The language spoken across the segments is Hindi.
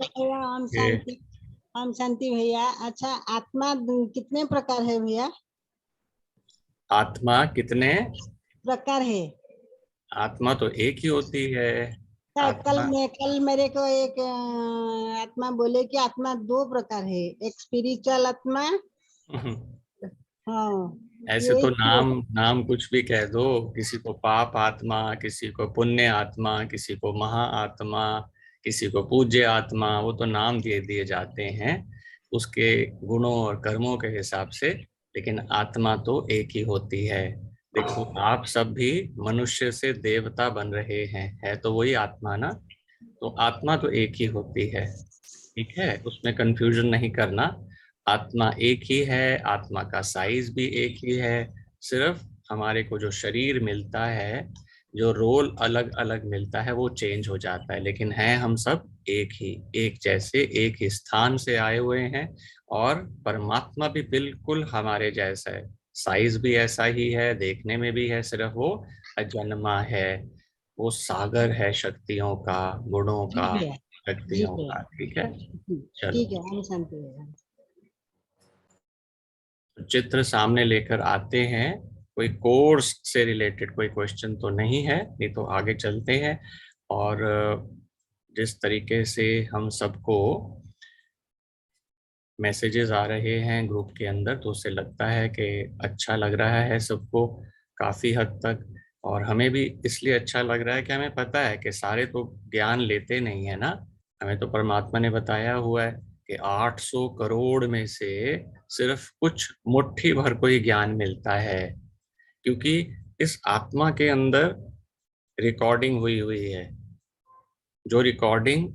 भैया हम ये शांति। हम शांति भैया। अच्छा, आत्मा कितने प्रकार है भैया? आत्मा कितने प्रकार है? आत्मा तो एक ही होती है। आत्मा कल मेरे को एक आत्मा बोले कि आत्मा दो प्रकार है, एक स्पिरिचुअल आत्मा। हाँ, ऐसे ये तो नाम नाम कुछ भी कह दो, किसी को पाप आत्मा, किसी को पुण्य आत्मा, किसी को महा आत्मा, किसी को पूज्य आत्मा, वो तो नाम दे दिए जाते हैं उसके गुणों और कर्मों के हिसाब से। लेकिन आत्मा तो एक ही होती है। देखो, आप सब भी मनुष्य से देवता बन रहे हैं, है तो वही आत्मा ना। तो आत्मा तो एक ही होती है, ठीक है, उसमें कंफ्यूजन नहीं करना। आत्मा एक ही है, आत्मा का साइज भी एक ही है। सिर्फ हमारे को जो शरीर मिलता है, जो रोल अलग अलग मिलता है, वो चेंज हो जाता है, लेकिन हैं हम सब एक ही, एक जैसे, एक ही स्थान से आए हुए हैं। और परमात्मा भी बिल्कुल हमारे जैसा है, साइज भी ऐसा ही है, देखने में भी है, सिर्फ वो अजन्मा है। वो सागर है शक्तियों का, गुणों जी का, भैया। जी शक्तियों भैया। का, ठीक है। चलो, ठीक है, हम शांति भैया। चित्र सामने लेकर आते हैं। कोई कोर्स से रिलेटेड कोई क्वेश्चन तो नहीं है, नहीं तो आगे चलते हैं। और जिस तरीके से हम सबको मैसेजेस आ रहे हैं ग्रुप के अंदर, तो उससे लगता है कि अच्छा लग रहा है सबको काफी हद तक। और हमें भी इसलिए अच्छा लग रहा है कि हमें पता है कि सारे तो ज्ञान लेते नहीं है ना। हमें तो परमात्मा ने बताया हुआ है कि 800 करोड़ में से सिर्फ कुछ मुट्ठी भर को ही ज्ञान मिलता है। क्योंकि इस आत्मा के अंदर रिकॉर्डिंग हुई हुई है। जो रिकॉर्डिंग,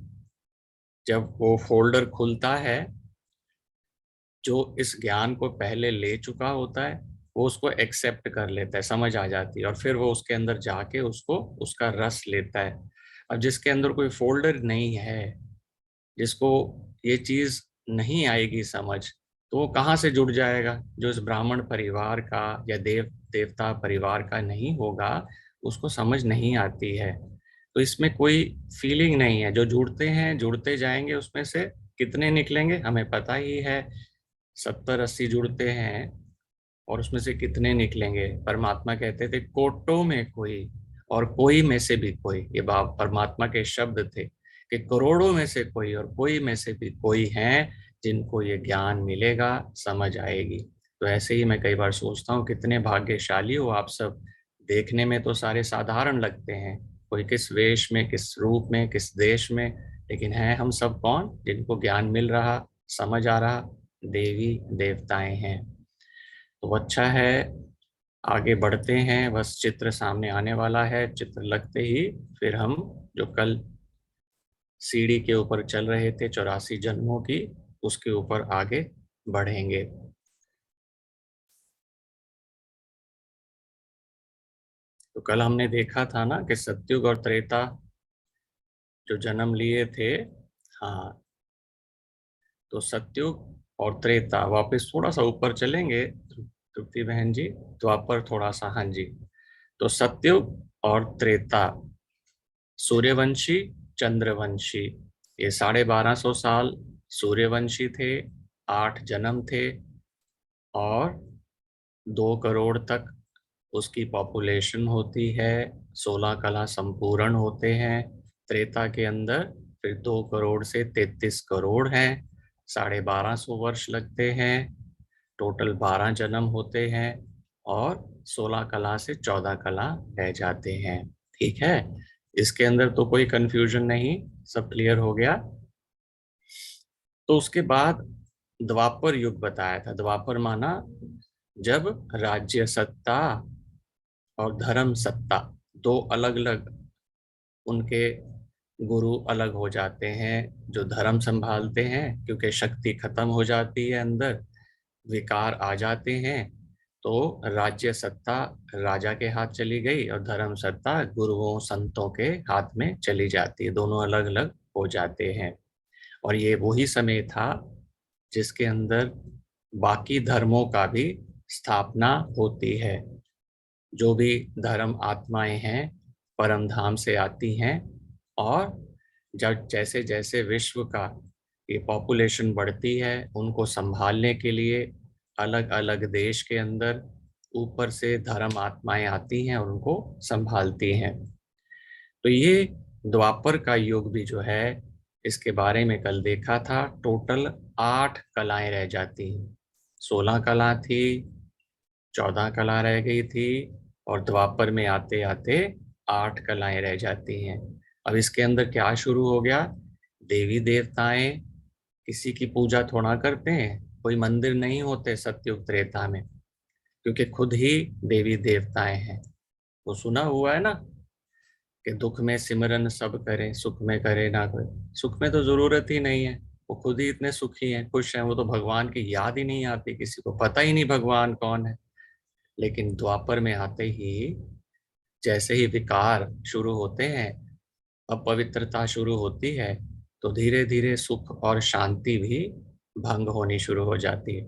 जब वो फोल्डर खुलता है, जो इस ज्ञान को पहले ले चुका होता है, वो उसको एक्सेप्ट कर लेता है, समझ आ जाती है, और फिर वो उसके अंदर जाके उसको उसका रस लेता है। अब जिसके अंदर कोई फोल्डर नहीं है, जिसको ये चीज नहीं आएगी समझ, तो वो कहाँ से जुड़ जाएगा? जो इस ब्राह्मण परिवार का या देवता परिवार का नहीं होगा, उसको समझ नहीं आती है। तो इसमें कोई फीलिंग नहीं है। जो जुड़ते हैं, जुड़ते जाएंगे, उसमें से कितने निकलेंगे हमें पता ही है। 70-80 जुड़ते हैं, और उसमें से कितने निकलेंगे? परमात्मा कहते थे कोटों में कोई, और कोई में से भी कोई। ये बाप परमात्मा के शब्द थे कि करोड़ों में से कोई और कोई में से भी कोई हैं जिनको ये ज्ञान मिलेगा, समझ आएगी। तो ऐसे ही मैं कई बार सोचता हूँ कितने भाग्यशाली हो आप सब। देखने में तो सारे साधारण लगते हैं, कोई किस वेश में, किस रूप में, किस देश में, लेकिन हैं हम सब कौन? जिनको ज्ञान मिल रहा, समझ आ रहा, देवी देवताएं हैं। तो अच्छा है, आगे बढ़ते हैं। बस चित्र सामने आने वाला है, चित्र लगते ही फिर हम जो कल सीढ़ी के ऊपर चल रहे थे 84 जन्मों की, उसके ऊपर आगे बढ़ेंगे। तो कल हमने देखा था ना कि सतयुग और त्रेता जो जन्म लिए थे। हाँ, तो सतयुग और त्रेता, वापस थोड़ा सा ऊपर चलेंगे तृप्ति बहन जी, द्वापर थोड़ा सा, हाँ जी। तो सतयुग और त्रेता, सूर्यवंशी, चंद्रवंशी, ये 1250 साल सूर्यवंशी थे, 8 जन्म थे, और 2 करोड़ तक उसकी पॉपुलेशन होती है, 16 कला संपूर्ण होते हैं त्रेता के अंदर। फिर 2 करोड़ से 33 करोड़ हैं, 1250 वर्ष लगते हैं, टोटल 12 जन्म होते हैं, और 16 कला से 14 कला रह जाते हैं, ठीक है। इसके अंदर तो कोई कंफ्यूजन नहीं, सब क्लियर हो गया। तो उसके बाद द्वापर युग बताया था। द्वापर माना जब राज्य सत्ता और धर्म सत्ता दो अलग अलग, उनके गुरु अलग हो जाते हैं जो धर्म संभालते हैं, क्योंकि शक्ति खत्म हो जाती है अंदर, विकार आ जाते हैं। तो राज्य सत्ता राजा के हाथ चली गई, और धर्म सत्ता गुरुओं संतों के हाथ में चली जाती है, दोनों अलग अलग हो जाते हैं। और ये वही समय था जिसके अंदर बाकी धर्मों का भी स्थापना होती है। जो भी धर्म आत्माएं हैं परम धाम से आती हैं, और जब जैसे जैसे विश्व का ये पॉपुलेशन बढ़ती है, उनको संभालने के लिए अलग अलग देश के अंदर ऊपर से धर्म आत्माएं आती हैं और उनको संभालती हैं। तो ये द्वापर का युग भी जो है, इसके बारे में कल देखा था, टोटल 8 कलाएं रह जाती हैं। 16 कला थी, 14 कला रह गई थी, और द्वापर में आते आते 8 कलाएं रह जाती हैं। अब इसके अंदर क्या शुरू हो गया? देवी देवताएं किसी की पूजा थोड़ा करते हैं, कोई मंदिर नहीं होते सतयुग त्रेता में, क्योंकि खुद ही देवी देवताएं हैं। वो सुना हुआ है ना कि दुख में सिमरन सब करें, सुख में करे ना कोई। सुख में तो जरूरत ही नहीं है, वो खुद ही इतने सुखी हैं, खुश हैं, वो तो भगवान की याद ही नहीं आती, किसी को पता ही नहीं भगवान कौन है। लेकिन द्वापर में आते ही जैसे ही विकार शुरू होते हैं, अपवित्रता शुरू होती है, तो धीरे धीरे सुख और शांति भी भंग होनी शुरू हो जाती है।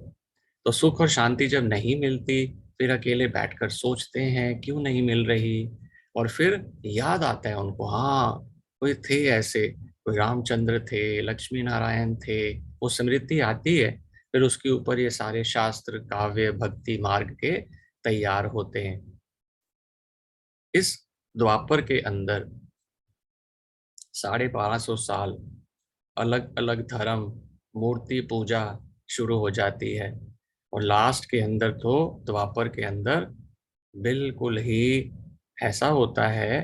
तो सुख और शांति जब नहीं मिलती, फिर अकेले बैठकर सोचते हैं क्यों नहीं मिल रही, और फिर याद आता है उनको, हाँ कोई थे ऐसे, कोई रामचंद्र थे, लक्ष्मी नारायण थे, वो स्मृति आती है। फिर उसके ऊपर ये सारे शास्त्र, काव्य, भक्ति मार्ग के तैयार होते हैं। इस द्वापर के अंदर 1250 साल अलग अलग धर्म, मूर्ति पूजा शुरू हो जाती है, और लास्ट के अंदर तो द्वापर के अंदर बिल्कुल ही ऐसा होता है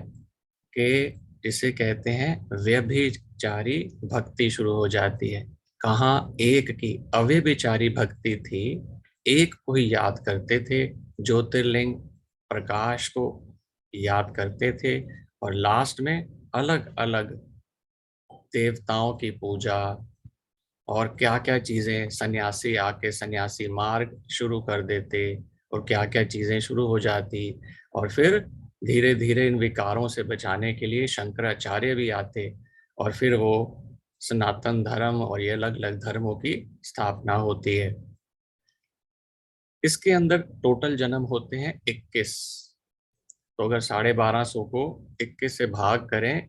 कि जिसे कहते हैं व्यभिचारी भक्ति शुरू हो जाती है। कहाँ एक की अव्यभिचारी भक्ति थी, एक को ही याद करते थे, ज्योतिर्लिंग प्रकाश को याद करते थे, और लास्ट में अलग अलग देवताओं की पूजा और क्या क्या चीजें, सन्यासी आके सन्यासी मार्ग शुरू कर देते, और क्या क्या चीजें शुरू हो जाती। और फिर धीरे धीरे इन विकारों से बचाने के लिए शंकराचार्य भी आते, और फिर वो सनातन धर्म और ये अलग अलग धर्मों की स्थापना होती है। इसके अंदर टोटल जन्म होते हैं 21। तो अगर 1250 को 21 से भाग करें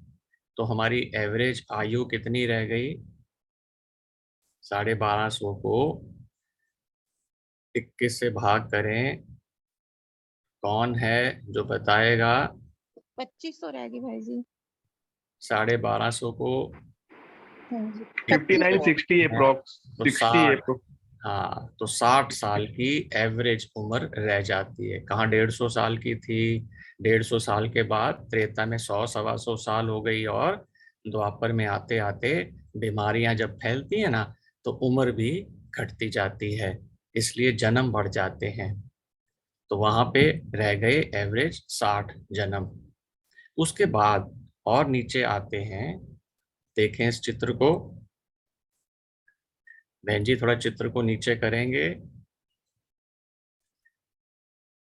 तो हमारी एवरेज आयु कितनी रह गई? 1250 को 21 से भाग करें, कौन है जो बताएगा? 2500 रहेगी भाई जी। 1250 को हाँ जी 59 60 अप्रोक्स, तो 60 60, अप्रोक्स। हाँ तो 60 साल की एवरेज उम्र रह जाती है। कहाँ 150 साल की थी? 150 साल के बाद त्रेता में 100 सवा 100 साल हो गई, और द्वापर में आते आते बीमारियां जब फैलती है ना, तो उम्र भी घटती जाती है, इसलिए जन्म बढ़ जाते हैं। तो वहां पे रह गए एवरेज 60 जन्म। उसके बाद और नीचे आते हैं, देखें इस चित्र को, बहन जी थोड़ा चित्र को नीचे करेंगे।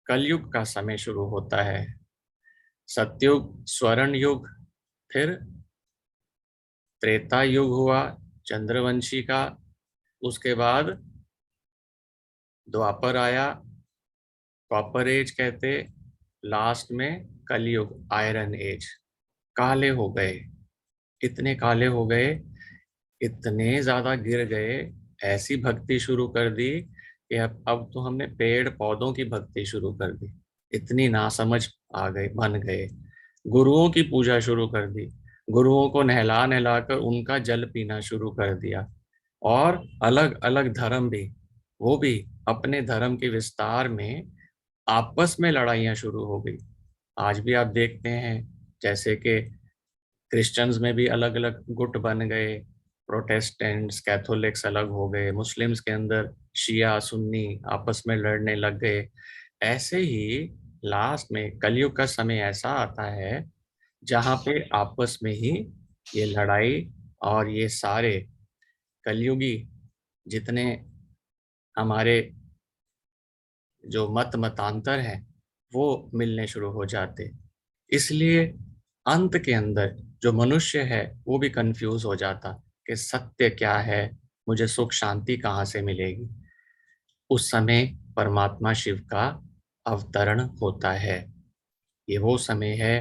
कलयुग का समय शुरू होता है। सतयुग, स्वर्ण युग, फिर त्रेता युग हुआ चंद्रवंशी का, उसके बाद द्वापर आया, कॉपर एज कहते, लास्ट में कलयुग, आयरन एज। काले हो गए, इतने काले हो गए, इतने ज्यादा गिर गए, ऐसी भक्ति शुरू कर दी कि अब तो हमने पेड़ पौधों की भक्ति शुरू कर दी, इतनी नासमझ आ गए, बन गए। गुरुओं की पूजा शुरू कर दी, गुरुओं को नहला नहला कर उनका जल पीना शुरू कर दिया, और अलग अलग धर्म भी, वो भी अपने धर्म के विस्तार में आपस में लड़ाइयां शुरू हो गई। आज भी आप देखते हैं, जैसे कि क्रिश्चियंस में भी अलग अलग गुट बन गए, प्रोटेस्टेंट्स, कैथोलिक्स अलग हो गए, मुस्लिम्स के अंदर शिया सुन्नी आपस में लड़ने लग गए। ऐसे ही लास्ट में कलयुग का समय ऐसा आता है जहां पे आपस में ही ये लड़ाई और ये सारे कलयुगी जितने हमारे जो मतांतर हैं वो मिलने शुरू हो जाते। इसलिए अंत के अंदर जो मनुष्य है वो भी कंफ्यूज हो जाता कि सत्य क्या है, मुझे सुख शांति कहाँ से मिलेगी। उस समय परमात्मा शिव का अवतरण होता है। ये वो समय है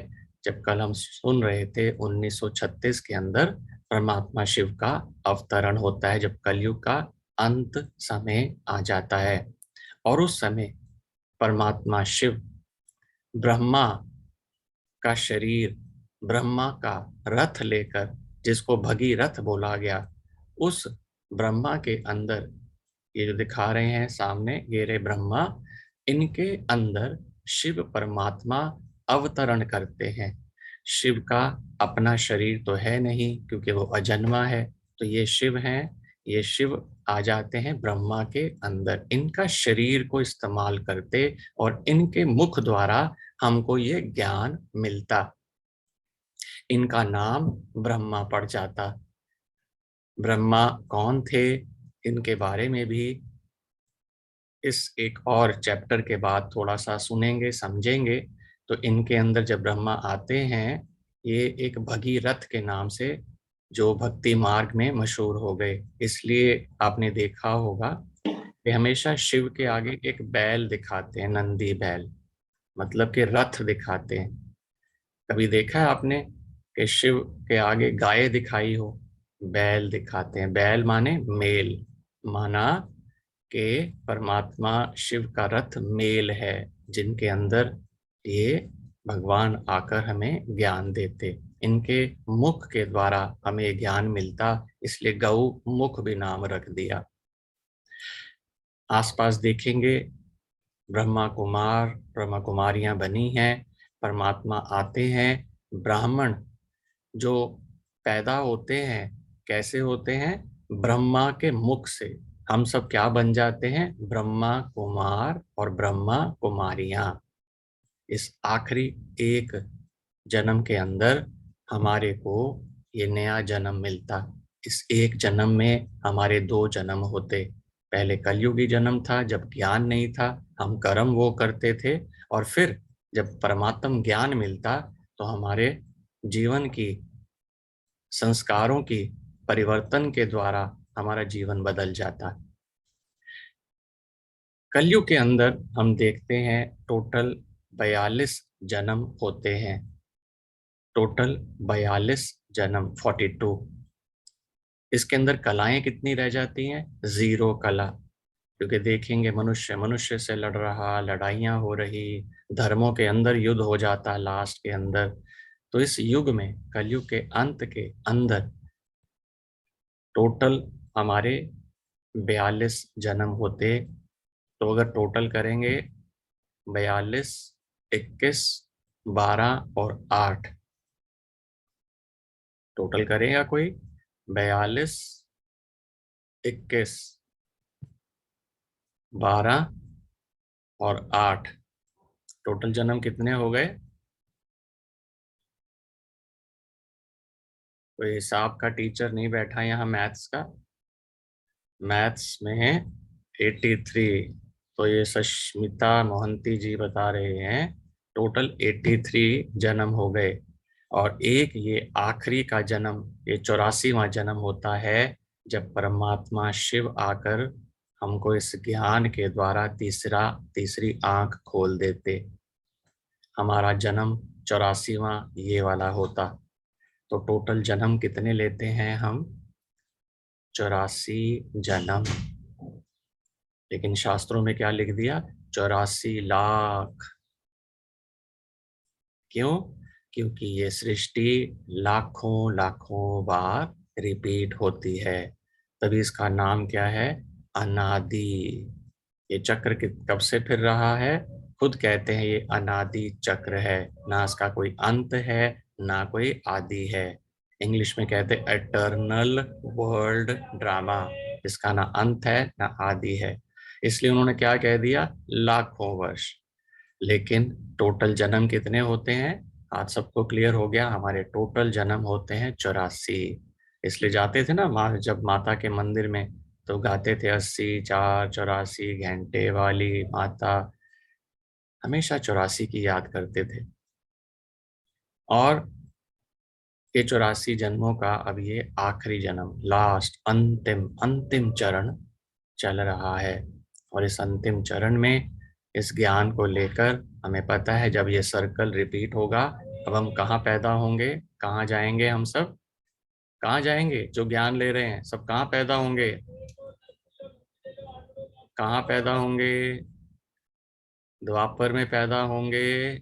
जब कल हम सुन रहे थे 1936 के अंदर परमात्मा शिव का अवतरण होता है जब कलयुग का अंत समय आ जाता है। और उस समय परमात्मा शिव ब्रह्मा का शरीर, ब्रह्मा का रथ लेकर, जिसको भगीरथ बोला गया, उस ब्रह्मा के अंदर, ये जो दिखा रहे हैं सामने, ये रहे ब्रह्मा, इनके अंदर शिव परमात्मा अवतरण करते हैं। शिव का अपना शरीर तो है नहीं क्योंकि वो अजन्मा है, तो ये शिव हैं, ये शिव आ जाते हैं ब्रह्मा के अंदर, इनका शरीर को इस्तेमाल करते और इनके मुख द्वारा हमको ये ज्ञान मिलता, इनका नाम ब्रह्मा पड़ जाता। ब्रह्मा कौन थे, इनके बारे में भी इस एक और चैप्टर के बाद थोड़ा सा सुनेंगे, समझेंगे। तो इनके अंदर जब ब्रह्मा आते हैं, ये एक भगीरथ के नाम से जो भक्ति मार्ग में मशहूर हो गए, इसलिए आपने देखा होगा कि हमेशा शिव के आगे एक बैल दिखाते हैं, नंदी बैल, मतलब कि रथ दिखाते हैं। कभी देखा है आपने कि शिव के आगे गाय दिखाई हो? बैल दिखाते हैं। बैल माने मेल, माना कि परमात्मा शिव का रथ मेल है, जिनके अंदर ये भगवान आकर हमें ज्ञान देते, इनके मुख के द्वारा हमें ज्ञान मिलता, इसलिए गौ मुख भी नाम रख दिया। आसपास देखेंगे ब्रह्मा कुमार, ब्रह्मा कुमारियां बनी हैं, परमात्मा आते हैं। ब्राह्मण जो पैदा होते हैं कैसे होते हैं? ब्रह्मा के मुख से। हम सब क्या बन जाते हैं? ब्रह्मा कुमार और ब्रह्मा कुमारियां। इस आखिरी एक जन्म के अंदर हमारे को ये नया जन्म मिलता। इस एक जन्म में हमारे दो जन्म होते। पहले कलयुगी जन्म था जब ज्ञान नहीं था, हम कर्म वो करते थे, और फिर जब परमात्म ज्ञान मिलता तो हमारे जीवन की संस्कारों की परिवर्तन के द्वारा हमारा जीवन बदल जाता। कलयुग के अंदर हम देखते हैं टोटल 42 जन्म होते हैं, टोटल 42 जन्म, 42। इसके अंदर कलाएं कितनी रह जाती हैं? 0 कला, क्योंकि देखेंगे मनुष्य मनुष्य से लड़ रहा, लड़ाइयाँ हो रही, धर्मों के अंदर युद्ध हो जाता लास्ट के अंदर। तो इस युग में, कलयुग के अंत के अंदर टोटल हमारे 42 जन्म होते। तो अगर टोटल करेंगे 42, 21, 12 और 8, टोटल करेगा कोई? 42, 21, 12 और 8, टोटल जन्म कितने हो गए? कोई हिसाब का टीचर नहीं बैठा यहाँ मैथ्स का? मैथ्स में है 83। तो ये सष्मिता मोहंती जी बता रहे हैं टोटल 83 जन्म हो गए। और एक ये आखिरी का जन्म, ये 84वां जन्म होता है जब परमात्मा शिव आकर हमको इस ज्ञान के द्वारा तीसरी आंख खोल देते। हमारा जन्म 84वां ये वाला होता। तो टोटल जन्म कितने लेते हैं हम? 84 जन्म। लेकिन शास्त्रों में क्या लिख दिया? 84 लाख। क्यों? क्योंकि ये सृष्टि लाखों लाखों बार रिपीट होती है, तभी इसका नाम क्या है? अनादि। ये चक्र कब से फिर रहा है? खुद कहते हैं ये अनादि चक्र है, ना इसका कोई अंत है ना कोई आदि है। इंग्लिश में कहते हैं एटर्नल वर्ल्ड ड्रामा, इसका ना अंत है ना आदि है। इसलिए उन्होंने क्या कह दिया? लाखों वर्ष। लेकिन टोटल जन्म कितने होते हैं? आज सबको क्लियर हो गया, हमारे टोटल जन्म होते हैं 84। इसलिए जाते थे ना जब माता के मंदिर में, तो गाते थे 80 4 84 घंटे वाली माता, हमेशा 84 की याद करते थे। और ये 84 जन्मों का अब ये आखिरी जन्म, लास्ट, अंतिम अंतिम चरण चल रहा है। और इस अंतिम चरण में इस ज्ञान को लेकर हमें पता है जब ये सर्कल रिपीट होगा, अब हम कहाँ पैदा होंगे, कहाँ जाएंगे हम सब? कहाँ जाएंगे? जो ज्ञान ले रहे हैं सब कहाँ पैदा होंगे? कहाँ पैदा होंगे? द्वापर में पैदा होंगे,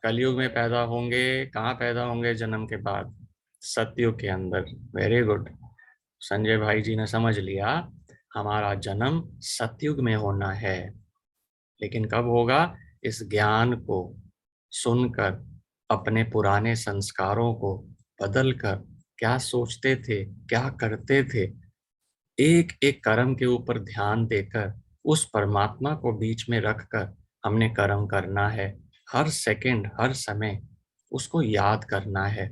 कलयुग में पैदा होंगे, कहाँ पैदा होंगे जन्म के बाद? सतयुग के अंदर। वेरी गुड, संजय भाई जी ने समझ लिया, हमारा जन्म सतयुग में होना है। लेकिन कब होगा? इस ज्ञान को सुनकर, अपने पुराने संस्कारों को बदलकर, क्या सोचते थे, क्या करते थे, एक एक कर्म के ऊपर ध्यान देकर, उस परमात्मा को बीच में रखकर हमने कर्म करना है। हर सेकंड, हर समय उसको याद करना है।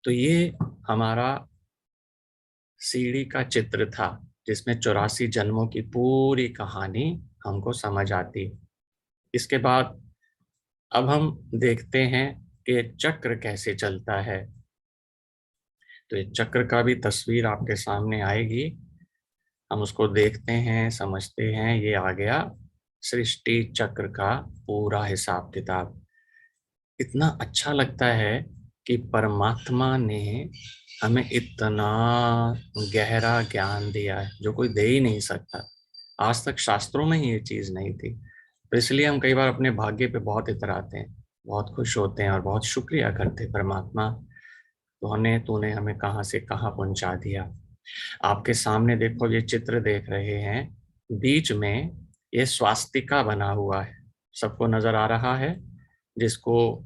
तो ये हमारा सीढ़ी का चित्र था, जिसमें 84 जन्मों की पूरी कहानी हमको समझ आती। इसके बाद अब हम देखते हैं कि चक्र कैसे चलता है। तो ये चक्र का भी तस्वीर आपके सामने आएगी, हम उसको देखते हैं, समझते हैं। ये आ गया सृष्टि चक्र का पूरा हिसाब किताब। इतना अच्छा लगता है कि परमात्मा ने हमें इतना गहरा ज्ञान दिया है जो कोई दे ही नहीं सकता। आज तक शास्त्रों में ही ये चीज नहीं थी। तो इसलिए हम कई बार अपने भाग्य पे बहुत इतराते हैं, बहुत खुश होते हैं और बहुत शुक्रिया करते हैं, परमात्मा तूने हमें कहाँ से कहाँ पहुंचा दिया। आपके सामने देखो, ये चित्र देख रहे हैं, बीच में ये स्वास्तिका बना हुआ है, सबको नजर आ रहा है, जिसको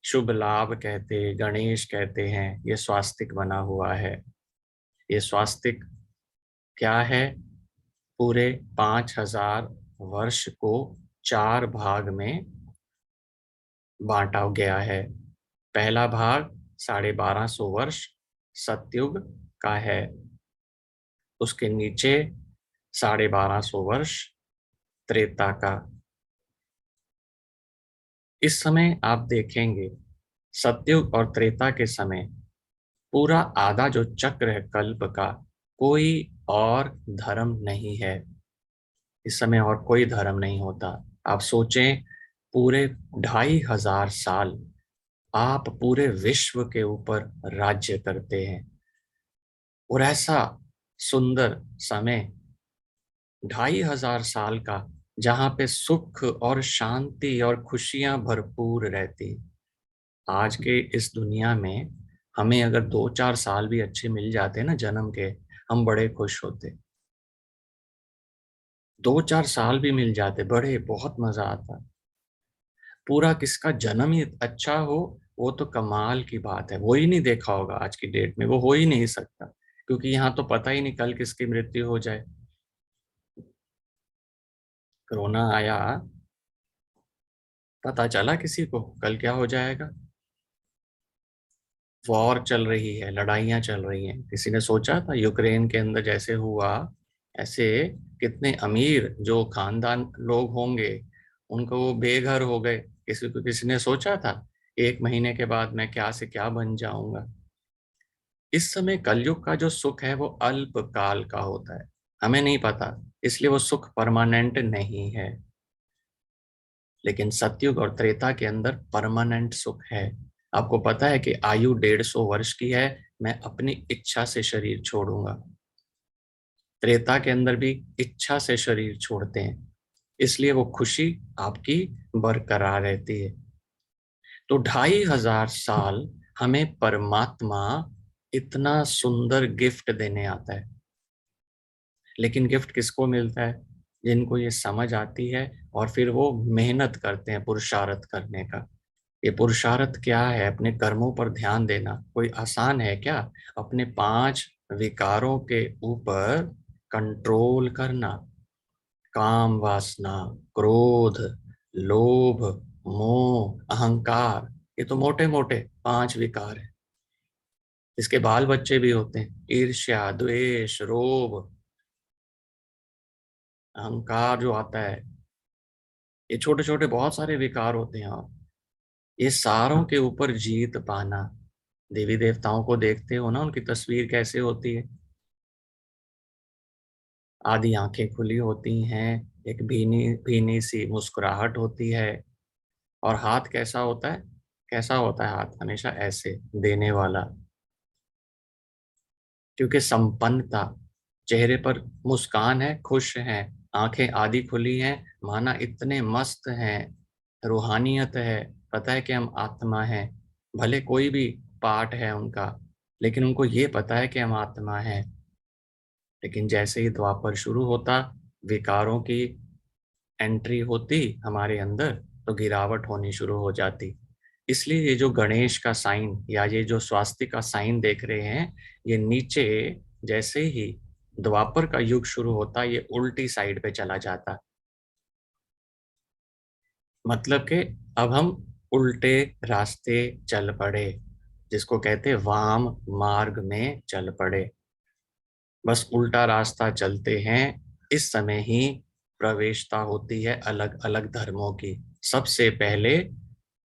शुभ लाभ कहते, गणेश कहते हैं। ये स्वास्तिक बना हुआ है। ये स्वास्तिक क्या है? पूरे 5000 वर्ष को 4 भाग में बांटा गया है। पहला भाग 1250 वर्ष सतयुग का है, उसके नीचे 1250 वर्ष त्रेता का। इस समय आप देखेंगे सतयुग और त्रेता के समय पूरा आधा जो चक्र है कल्प का, कोई और धर्म नहीं है। इस समय और कोई धर्म नहीं होता। आप सोचें, पूरे 2500 साल आप पूरे विश्व के ऊपर राज्य करते हैं, और ऐसा सुंदर समय 2500 साल का, जहां पे सुख और शांति और खुशियां भरपूर रहती। आज के इस दुनिया में हमें अगर 2-4 साल भी अच्छे मिल जाते ना जन्म के, हम बड़े खुश होते। 2-4 साल भी मिल जाते, बड़े बहुत मजा आता। पूरा किसका जन्म ही अच्छा हो, वो तो कमाल की बात है। वो ही नहीं देखा होगा आज की डेट में, वो हो ही नहीं सकता, क्योंकि यहाँ तो पता ही नहीं कल किसकी मृत्यु हो जाए। कोरोना आया, पता चला किसी को कल क्या हो जाएगा? वॉर चल रही है, लड़ाइयां चल रही हैं, किसी ने सोचा था यूक्रेन के अंदर जैसे हुआ, ऐसे कितने अमीर जो खानदान लोग होंगे उनको वो बेघर हो गए। किसी ने सोचा था 1 महीने के बाद मैं क्या से क्या बन जाऊंगा? इस समय कलयुग का जो सुख है वो अल्प काल का होता है, हमें नहीं पता, इसलिए वो सुख परमानेंट नहीं है। लेकिन सतयुग और त्रेता के अंदर परमानेंट सुख है। आपको पता है कि आयु 150 वर्ष की है, मैं अपनी इच्छा से शरीर छोड़ूंगा। त्रेता के अंदर भी इच्छा से शरीर छोड़ते हैं, इसलिए वो खुशी आपकी बरकरार रहती है। तो 2500 साल हमें परमात्मा इतना सुंदर गिफ्ट देने आता है। लेकिन गिफ्ट किसको मिलता है? जिनको ये समझ आती है और फिर वो मेहनत करते हैं पुरुषार्थ करने का। ये पुरुषार्थ क्या है? अपने कर्मों पर ध्यान देना। कोई आसान है क्या? अपने 5 विकारों के ऊपर कंट्रोल करना। काम वासना, क्रोध, लोभ, मोह, अहंकार, ये तो मोटे मोटे 5 विकार है। इसके बाल बच्चे भी होते हैं, ईर्ष्या, द्वेष, रोब, अहंकार जो आता है, ये छोटे छोटे बहुत सारे विकार होते हैं। और ये सारों के ऊपर जीत पाना। देवी देवताओं को देखते हो ना, उनकी तस्वीर कैसे होती है? आधी आंखें खुली होती हैं, एक भीनी भीनी सी मुस्कुराहट होती है, और हाथ कैसा होता है? कैसा होता है हाथ? हमेशा ऐसे, देने वाला। क्योंकि संपन्नता, चेहरे पर मुस्कान है, खुश हैं, आंखें आधी खुली हैं, माना इतने मस्त हैं, रूहानियत है, पता है कि हम आत्मा हैं। भले कोई भी पार्ट है उनका, लेकिन उनको ये पता है कि हम आत्मा हैं। लेकिन जैसे ही द्वापर शुरू होता, विकारों की एंट्री होती हमारे अंदर, तो गिरावट होनी शुरू हो जाती। इसलिए ये जो गणेश का साइन या ये जो स्वास्तिक का साइन देख रहे हैं, ये नीचे जैसे ही द्वापर का युग शुरू होता, ये उल्टी साइड पे चला जाता। मतलब कि अब हम उल्टे रास्ते चल पड़े, जिसको कहते हैं वाम मार्ग में चल पड़े। बस उल्टा रास्ता चलते हैं, इस समय ही प्रवेशता होती है अलग अलग धर्मों की। सबसे पहले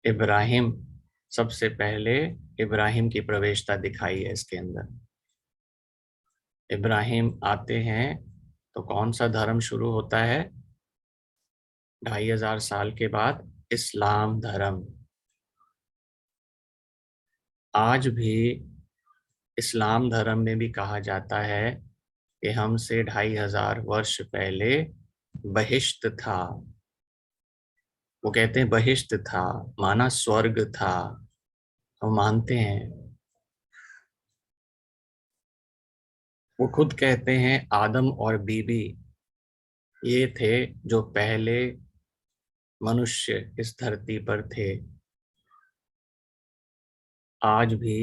इब्राहिम सबसे पहले इब्राहिम की प्रवेशता दिखाई है इसके अंदर। इब्राहिम आते हैं तो कौन सा धर्म शुरू होता है? 2500 साल के बाद इस्लाम धर्म। आज भी इस्लाम धर्म में भी कहा जाता है कि हमसे 2500 वर्ष पहले बहिश्त था। वो कहते हैं बहिश्त था, माना स्वर्ग था। हम मानते हैं। वो खुद कहते हैं आदम और बीबी ये थे जो पहले मनुष्य इस धरती पर थे। आज भी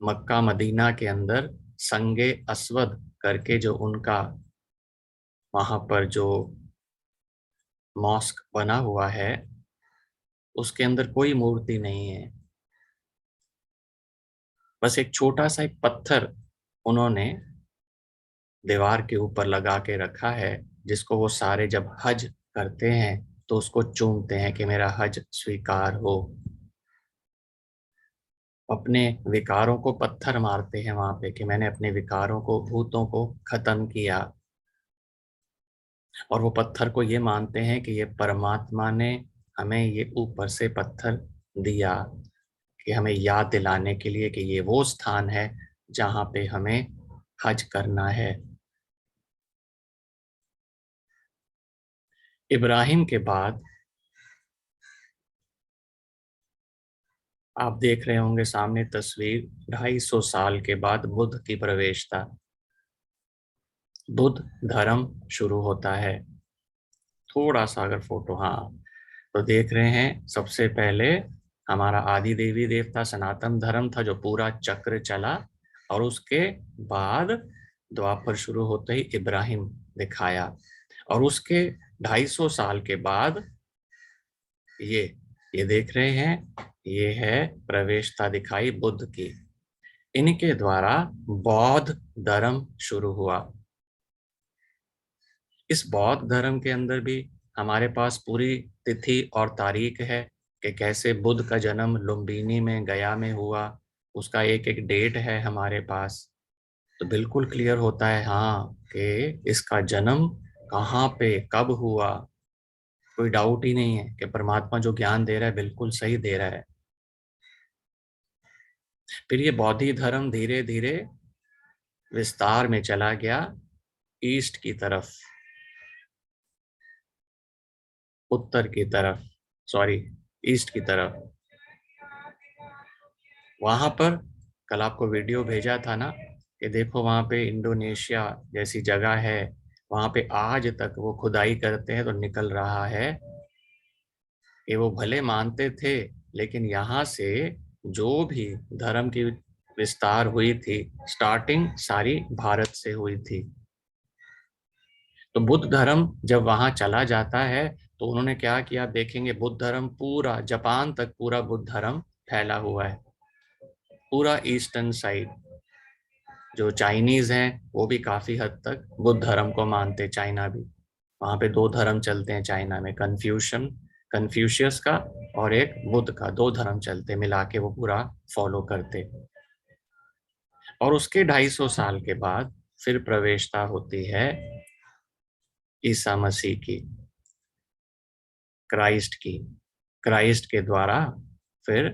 मक्का मदीना के अंदर संगे अस्वद करके जो उनका वहां पर जो मॉस्क बना हुआ है, उसके अंदर कोई मूर्ति नहीं है। बस एक छोटा सा एक पत्थर उन्होंने दीवार के ऊपर लगा के रखा है, जिसको वो सारे जब हज करते हैं तो उसको चूमते हैं कि मेरा हज स्वीकार हो। अपने विकारों को पत्थर मारते हैं वहां पे कि मैंने अपने विकारों को, भूतों को खत्म किया। और वो पत्थर को ये मानते हैं कि ये परमात्मा ने हमें ये ऊपर से पत्थर दिया कि हमें याद दिलाने के लिए कि ये वो स्थान है जहां पे हमें हज करना है। इब्राहिम के बाद आप देख रहे होंगे सामने तस्वीर, 250 साल के बाद बुद्ध की प्रवेशता, बुद्ध धर्म शुरू होता है। थोड़ा सा अगर फोटो, हाँ, तो देख रहे हैं सबसे पहले हमारा आदि देवी देवता सनातन धर्म था जो पूरा चक्र चला, और उसके बाद द्वापर शुरू होते ही इब्राहिम दिखाया, और उसके 250 साल के बाद ये ये देख रहे हैं, ये है प्रवेशता दिखाई बुद्ध की। इनके द्वारा बौद्ध धर्म शुरू हुआ। इस बौद्ध धर्म के अंदर भी हमारे पास पूरी तिथि और तारीख है कि कैसे बुद्ध का जन्म लुम्बिनी में, गया में हुआ। उसका एक एक डेट है हमारे पास, तो बिल्कुल क्लियर होता है हाँ कि इसका जन्म कहाँ पे कब हुआ। कोई डाउट ही नहीं है कि परमात्मा जो ज्ञान दे रहा है बिल्कुल सही दे रहा है। फिर ये बौद्धी धर्म धीरे धीरे विस्तार में चला गया ईस्ट की तरफ, उत्तर की तरफ, सॉरी, ईस्ट की तरफ। वहां पर कल आपको वीडियो भेजा था ना कि देखो वहां पे इंडोनेशिया जैसी जगह है, वहां पे आज तक वो खुदाई करते हैं तो निकल रहा है कि वो भले मानते थे, लेकिन यहाँ से जो भी धर्म की विस्तार हुई थी, स्टार्टिंग सारी भारत से हुई थी। तो बुद्ध धर्म जब वहां चला जाता है तो उन्होंने क्या किया, देखेंगे बुद्ध धर्म पूरा जापान तक, पूरा बुद्ध धर्म फैला हुआ है, पूरा ईस्टर्न साइड। जो चाइनीज हैं वो भी काफी हद तक बुद्ध धर्म को मानते, चाइना भी। वहां पे दो धर्म चलते हैं चाइना में, कन्फ्यूशियस का और एक बुद्ध का, दो धर्म चलते, मिला के वो पूरा फॉलो करते। और उसके 250 साल के बाद फिर प्रवेशता होती है ईसा मसीह की, क्राइस्ट की। क्राइस्ट के द्वारा फिर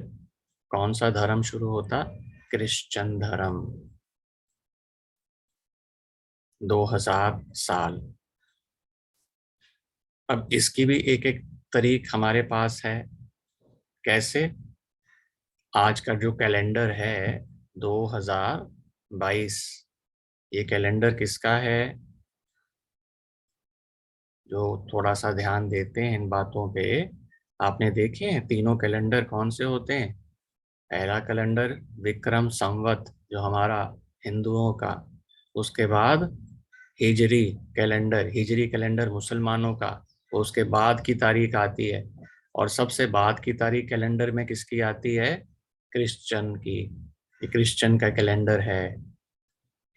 कौन सा धर्म शुरू होता? क्रिश्चियन धर्म। 2000 साल। अब इसकी भी एक एक तारीख हमारे पास है। कैसे? आज का जो कैलेंडर है 2022, ये कैलेंडर किसका है? जो थोड़ा सा ध्यान देते हैं इन बातों पे, आपने देखे हैं तीनों कैलेंडर कौन से होते हैं? पहला कैलेंडर विक्रम संवत जो हमारा हिंदुओं का, उसके बाद हिजरी कैलेंडर मुसलमानों का, उसके बाद की तारीख आती है। और सबसे बाद की तारीख कैलेंडर में किसकी आती है? क्रिश्चियन की। ये क्रिश्चियन का कैलेंडर है।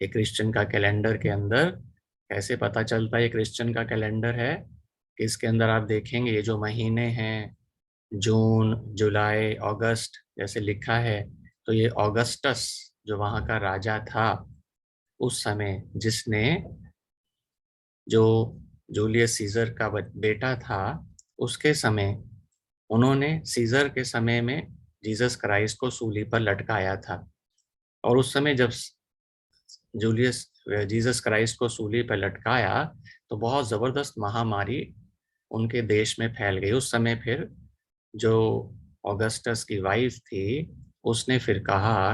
ये क्रिश्चियन का कैलेंडर के अंदर कैसे पता चलता है ये क्रिश्चियन का कैलेंडर है? कि इसके अंदर आप देखेंगे ये जो महीने हैं, जून, जुलाई, अगस्त जैसे लिखा है, तो ये ऑगस्टस जो वहां का राजा था उस समय, जिसने जो जूलियस सीजर का बेटा था, उसके समय उन्होंने सीजर के समय में जीसस क्राइस्ट को सूली पर लटकाया था। और उस समय जब जूलियस जीसस क्राइस्ट को सूली पर लटकाया तो बहुत जबरदस्त महामारी उनके देश में फैल गई। उस समय फिर जो ऑगस्टस की वाइफ थी उसने फिर कहा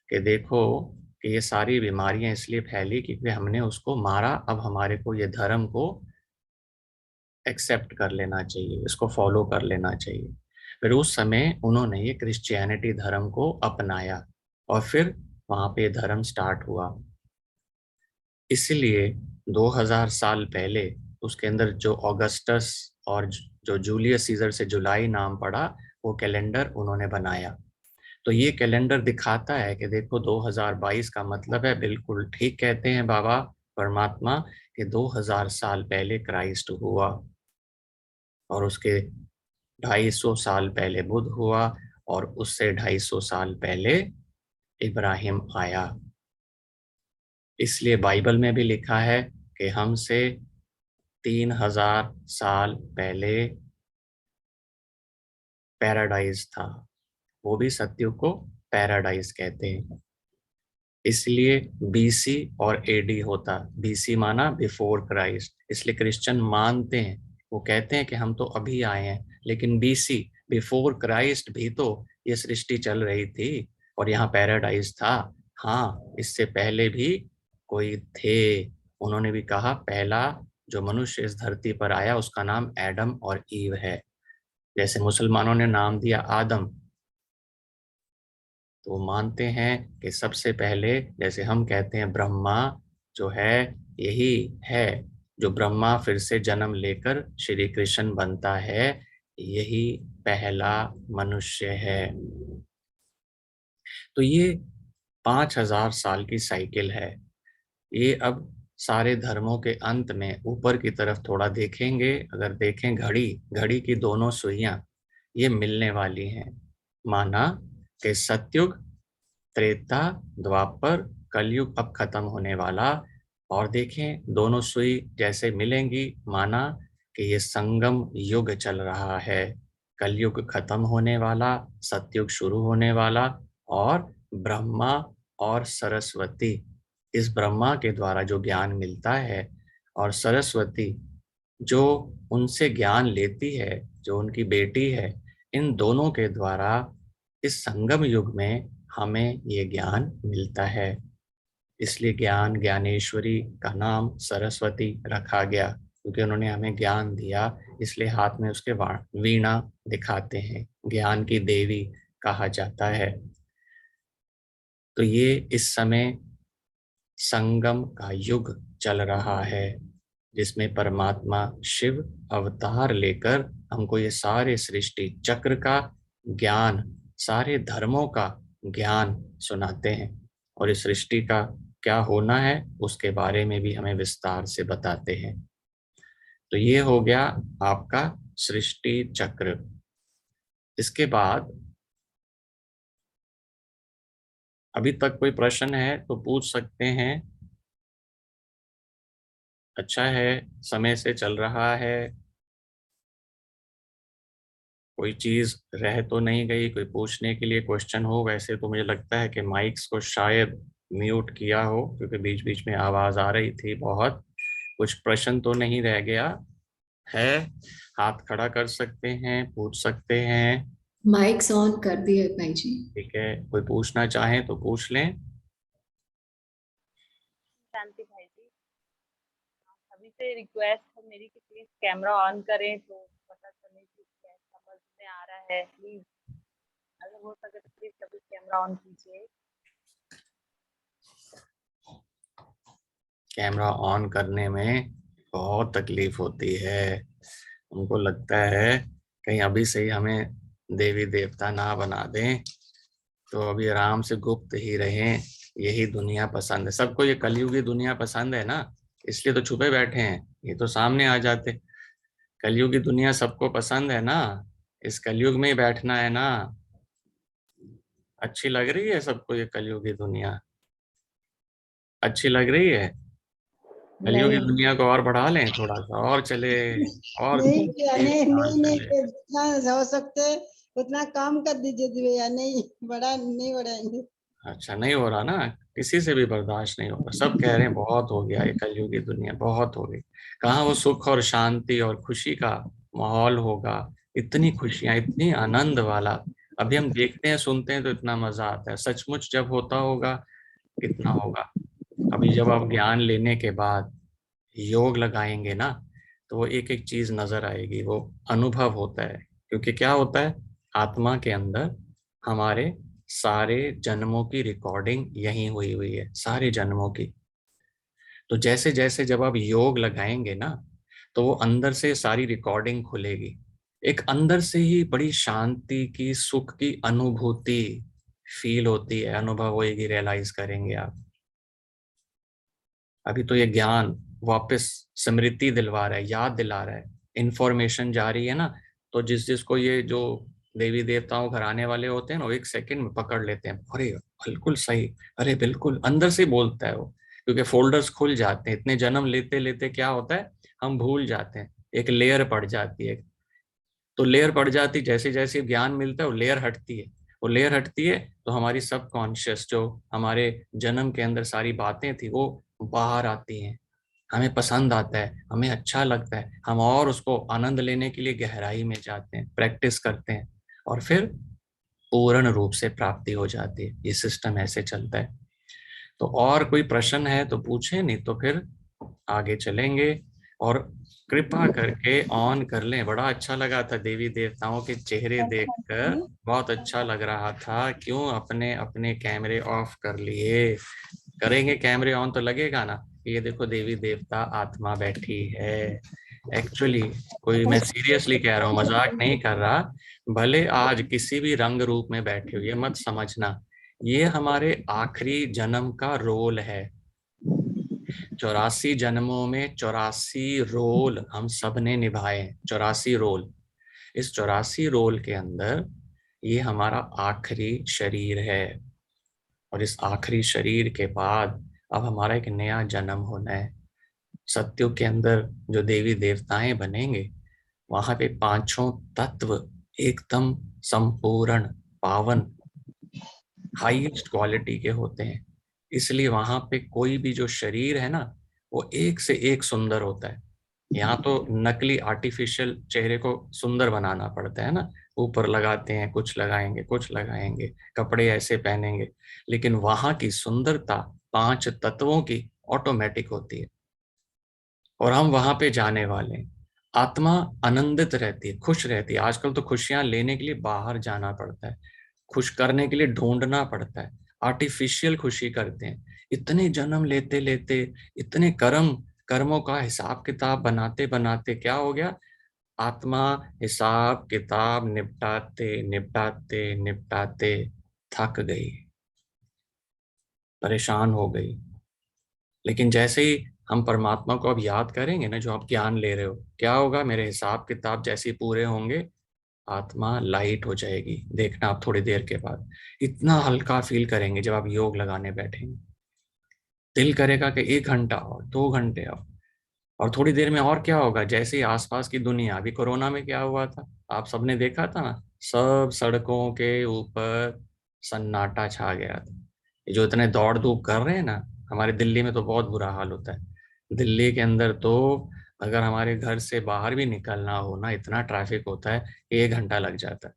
कि देखो कि ये सारी बीमारियां इसलिए फैली क्योंकि हमने उसको मारा, अब हमारे को ये धर्म को एक्सेप्ट कर लेना चाहिए, इसको फॉलो कर लेना चाहिए। फिर उस समय उन्होंने ये क्रिश्चियनिटी धर्म को अपनाया और फिर वहां पे धर्म स्टार्ट हुआ। इसलिए 2000 साल पहले उसके अंदर जो ऑगस्टस और जो जूलियस सीजर से जुलाई नाम पड़ा, वो कैलेंडर उन्होंने बनाया। तो ये कैलेंडर दिखाता है कि देखो 2022 का मतलब है, बिल्कुल ठीक कहते हैं बाबा परमात्मा, कि 2000 साल पहले क्राइस्ट हुआ और उसके 250 साल पहले बुद्ध हुआ और उससे 250 साल पहले इब्राहिम आया। इसलिए बाइबल में भी लिखा है कि हमसे 3000 साल पहले पैराडाइज था। वो भी सत्युग को पैराडाइज कहते हैं। इसलिए बीसी और एडी होता, बीसी माना बिफोर क्राइस्ट। इसलिए क्रिश्चियन मानते हैं, वो कहते हैं कि हम तो अभी आए हैं, लेकिन बीसी बिफोर क्राइस्ट भी तो ये सृष्टि चल रही थी और यहाँ पैराडाइज था। हाँ, इससे पहले भी कोई थे। उन्होंने भी कहा पहला जो मनुष्य इस धरती पर आया उसका नाम एडम और ईव है। जैसे मुसलमानों ने नाम दिया आदम, तो वो मानते हैं कि सबसे पहले, जैसे हम कहते हैं ब्रह्मा जो है, यही है जो ब्रह्मा फिर से जन्म लेकर श्री कृष्ण बनता है, यही पहला मनुष्य है। तो ये 5000 साल की साइकिल है। ये अब सारे धर्मों के अंत में ऊपर की तरफ थोड़ा देखेंगे, अगर देखें घड़ी, घड़ी की दोनों सुइयां ये मिलने वाली हैं। माना कि सतयुग, त्रेता, द्वापर, कलयुग अब खत्म होने वाला, और देखें दोनों सुई जैसे मिलेंगी, माना कि ये संगम युग चल रहा है। कलयुग खत्म होने वाला, सतयुग शुरू होने वाला, और ब्रह्मा और सरस्वती, इस ब्रह्मा के द्वारा जो ज्ञान मिलता है और सरस्वती जो उनसे ज्ञान लेती है, जो उनकी बेटी है, इन दोनों के द्वारा इस संगम युग में हमें ये ज्ञान मिलता है। इसलिए ज्ञानेश्वरी का नाम सरस्वती रखा गया, क्योंकि उन्होंने हमें ज्ञान दिया। इसलिए हाथ में उसके वीणा दिखाते हैं, ज्ञान की देवी कहा जाता है। तो ये इस समय संगम का युग चल रहा है, जिसमें परमात्मा शिव अवतार लेकर हमको ये सारे सृष्टि चक्र का ज्ञान, सारे धर्मों का ज्ञान सुनाते हैं, और इस सृष्टि का क्या होना है उसके बारे में भी हमें विस्तार से बताते हैं। तो ये हो गया आपका सृष्टि चक्र। इसके बाद अभी तक कोई प्रश्न है तो पूछ सकते हैं। अच्छा है, समय से चल रहा है, कोई चीज रह तो नहीं गई, कोई पूछने के लिए क्वेश्चन हो। वैसे तो मुझे लगता है कि माइक्स को शायद म्यूट किया हो, क्योंकि बीच बीच में आवाज आ रही थी बहुत। कुछ प्रश्न तो नहीं रह गया है? हाथ खड़ा कर सकते हैं, पूछ सकते हैं। माइक्स ऑन कर दिए भाई जी। ठीक है, कोई पूछना चाहे तो पूछ लें। शांति भाई जी, अभी से रिक्वेस्ट है मेरी कि प्लीज कैमरा ऑन करें तो पता चले कि क्या समझ में आ रहा है। प्लीज अगर हो सके तो प्लीज कभी कैमरा ऑन कीजिए। कैमरा ऑन करने में बहुत तकलीफ होती है। उनको लगता है कहीं अभी से ही हमें देवी देवता ना बना दें, तो अभी आराम से गुप्त ही रहें। यही दुनिया पसंद है सबको, ये कलयुगी दुनिया पसंद है ना, इसलिए तो छुपे बैठे हैं। ये तो सामने आ जाते। कलयुगी दुनिया सबको पसंद है ना, इस कलयुग में ही बैठना है ना। अच्छी लग रही है सबको ये कलयुगी दुनिया? अच्छी लग रही है? कलयुगी नहीं दुनिया को और बढ़ा लें, थोड़ा सा और चले, और नहीं भैया, तेज नहीं चाल नहीं नहीं, चले। जितना हो सकते उतना काम कर दीजिए भैया, नहीं बड़ा नहीं बढ़ाएंगे। अच्छा, नहीं हो रहा ना? किसी से भी बर्दाश्त नहीं हो रहा, सब कह रहे हैं बहुत हो गया ये कलयुगी दुनिया, बहुत हो गई। कहाँ वो सुख और शांति और खुशी का माहौल होगा? इतनी खुशियां, इतनी आनंद वाला। अभी हम देखते हैं सुनते हैं तो इतना मजा आता है, सचमुच जब होता होगा कितना होगा। अभी जब आप ज्ञान लेने के बाद योग लगाएंगे ना, तो वो एक एक चीज नजर आएगी, वो अनुभव होता है। क्योंकि क्या होता है, आत्मा के अंदर हमारे सारे जन्मों की रिकॉर्डिंग यहीं हुई हुई है, सारे जन्मों की। तो जैसे जैसे जब आप योग लगाएंगे ना, तो वो अंदर से सारी रिकॉर्डिंग खुलेगी। एक अंदर से ही बड़ी शांति की, सुख की अनुभूति फील होती है, अनुभव होएगी, रियलाइज करेंगे आप। अभी तो ये ज्ञान वापस स्मृति दिलवा रहा है, याद दिला रहा है, इंफॉर्मेशन जा रही है ना। तो जिस जिसको ये जो देवी देवताओं घर आने वाले होते हैं ना, वो एक सेकंड में पकड़ लेते हैं, अरे बिल्कुल सही, अरे बिल्कुल, अंदर से बोलता है वो। क्योंकि फोल्डर्स खुल जाते हैं, इतने जन्म लेते लेते क्या होता है, हम भूल जाते हैं, एक लेयर पड़ जाती है। तो लेयर पड़ जाती, जैसे जैसे ज्ञान मिलता है वो लेयर हटती है। वो लेयर हटती है तो हमारी सब कॉन्शियस, जो हमारे जन्म के अंदर सारी बातें थी, वो बाहर आती हैं। हमें पसंद आता है, हमें अच्छा लगता है, हम और उसको आनंद लेने के लिए गहराई में जाते हैं, प्रैक्टिस करते हैं, और फिर पूर्ण रूप से प्राप्ति हो जाती है। ये सिस्टम ऐसे चलता है। तो और कोई प्रश्न है तो पूछे, नहीं तो फिर आगे चलेंगे। और कृपा करके ऑन कर लें। बड़ा अच्छा लगा था देवी देवताओं के चेहरे देखकर, बहुत अच्छा लग रहा था। क्यों अपने अपने कैमरे ऑफ कर लिए? करेंगे कैमरे ऑन तो लगेगा ना। ये देखो देवी देवता आत्मा बैठी है। एक्चुअली कोई, मैं सीरियसली कह रहा हूँ, मजाक नहीं कर रहा। भले आज किसी भी रंग रूप में बैठे हो, ये मत समझना, ये हमारे आखिरी जन्म का रोल है। 84 जन्मों में 84 रोल हम सब ने निभाए, 84 रोल। इस 84 रोल के अंदर ये हमारा आखिरी शरीर है। और इस आखिरी शरीर के बाद अब हमारा एक नया जन्म होना है। सत्युग के अंदर जो देवी देवताएं बनेंगे, वहां पे पांचों तत्व एकदम संपूर्ण, पावन, हाईएस्ट क्वालिटी के होते हैं। इसलिए वहां पे कोई भी जो शरीर है ना, वो एक से एक सुंदर होता है। यहाँ तो नकली आर्टिफिशियल चेहरे को सुंदर बनाना पड़ता है ना, ऊपर लगाते हैं, कुछ लगाएंगे, कुछ लगाएंगे, कपड़े ऐसे पहनेंगे। लेकिन वहां की सुंदरता पांच तत्वों की ऑटोमेटिक होती है। और हम वहां पे जाने वाले हैं। आत्मा आनंदित रहती है, खुश रहती है। आजकल तो खुशियां लेने के लिए बाहर जाना पड़ता है, खुश करने के लिए ढूंढना पड़ता है, आर्टिफिशियल खुशी करते हैं। इतने जन्म लेते लेते, इतने कर्मों का हिसाब किताब बनाते बनाते क्या हो गया, आत्मा हिसाब किताब निपटाते निपटाते निपटाते थक गई, परेशान हो गई। लेकिन जैसे ही हम परमात्मा को अब याद करेंगे ना, जो आप ज्ञान ले रहे हो, क्या होगा, मेरे हिसाब किताब जैसे ही पूरे होंगे, आत्मा लाइट हो जाएगी। देखना आप थोड़ी देर के बाद इतना हल्का फील करेंगे। जब आप योग लगाने बैठेंगे, दिल करेगा कि 1 घंटा और 2 घंटे और थोड़ी देर में। और क्या होगा, जैसे ही आसपास की दुनिया, अभी कोरोना में क्या हुआ था, आप सबने देखा था ना, सब सड़कों के ऊपर सन्नाटा छा गया था। ये जो इतने दौड़ धूप कर रहे हैं ना, हमारे दिल्ली में तो बहुत बुरा हाल होता है। दिल्ली के अंदर तो अगर हमारे घर से बाहर भी निकलना हो ना, इतना ट्रैफिक होता है, 1 घंटा लग जाता है।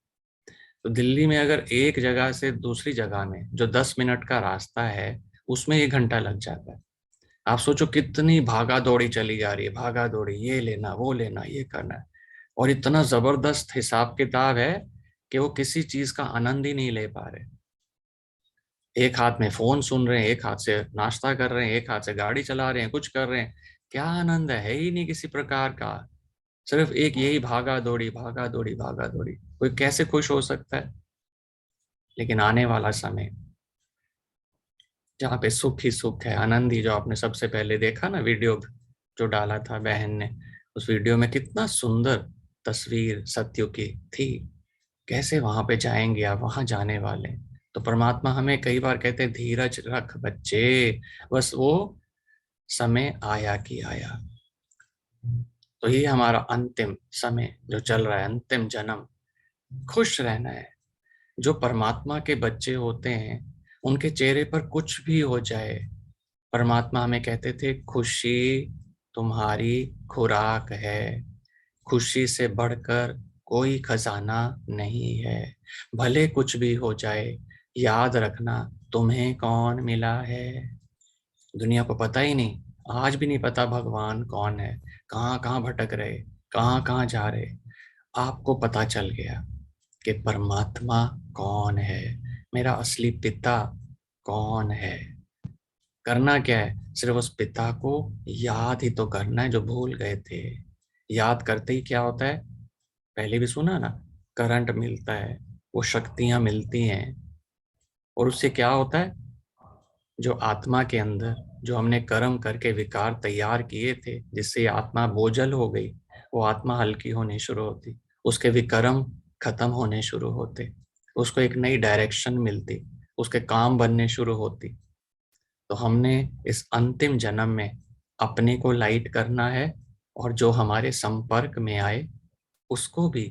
तो दिल्ली में अगर एक जगह से दूसरी जगह में जो 10 मिनट का रास्ता है, उसमें 1 घंटा लग जाता है। आप सोचो कितनी भागा दौड़ी चली जा रही है, भागा दौड़ी, ये लेना वो लेना ये करना है। और इतना जबरदस्त हिसाब किताब है कि वो किसी चीज का आनंद ही नहीं ले पा रहे। एक हाथ में फोन सुन रहे हैं, एक हाथ से नाश्ता कर रहे हैं, एक हाथ से गाड़ी चला रहे हैं, कुछ कर रहे हैं। क्या आनंद है ही नहीं किसी प्रकार का। सिर्फ एक यही भागा दौड़ी भागा दौड़ी भागा दौड़ी। कोई कैसे खुश हो सकता है? लेकिन आने वाला समय जहाँ पे सुख ही सुख है, आनंद ही, जो आपने सबसे पहले देखा ना वीडियो जो डाला था बहन ने, उस वीडियो में कितना सुंदर तस्वीर सत्य की थी। कैसे वहां पे जाएंगे आप, वहां जाने वाले। तो परमात्मा हमें कई बार कहते हैं, धीरज रख बच्चे, बस वो समय आया कि आया। तो ये हमारा अंतिम समय जो चल रहा है, अंतिम जन्म, खुश रहना है। जो परमात्मा के बच्चे होते हैं उनके चेहरे पर कुछ भी हो जाए, परमात्मा हमें कहते थे, खुशी तुम्हारी खुराक है, खुशी से बढ़कर कोई खजाना नहीं है। भले कुछ भी हो जाए, याद रखना तुम्हें कौन मिला है। दुनिया को पता ही नहीं, आज भी नहीं पता भगवान कौन है, कहाँ कहाँ भटक रहे, कहाँ कहाँ जा रहे। आपको पता चल गया कि परमात्मा कौन है, मेरा असली पिता कौन है। करना क्या है? सिर्फ उस पिता को याद ही तो करना है जो भूल गए थे। याद करते ही क्या होता है? पहले भी सुना ना, करंट मिलता है, वो शक्तियां मिलती हैं। और उससे क्या होता है? जो आत्मा के अंदर जो हमने कर्म करके विकार तैयार किए थे, जिससे आत्मा बोझल हो गई, वो आत्मा हल्की होनी शुरू होती, उसके विकर्म खत्म होने शुरू होते, उसको एक नई डायरेक्शन मिलती, उसके काम बनने शुरू होती। तो हमने इस अंतिम जन्म में अपने को लाइट करना है, और जो हमारे संपर्क में आए उसको भी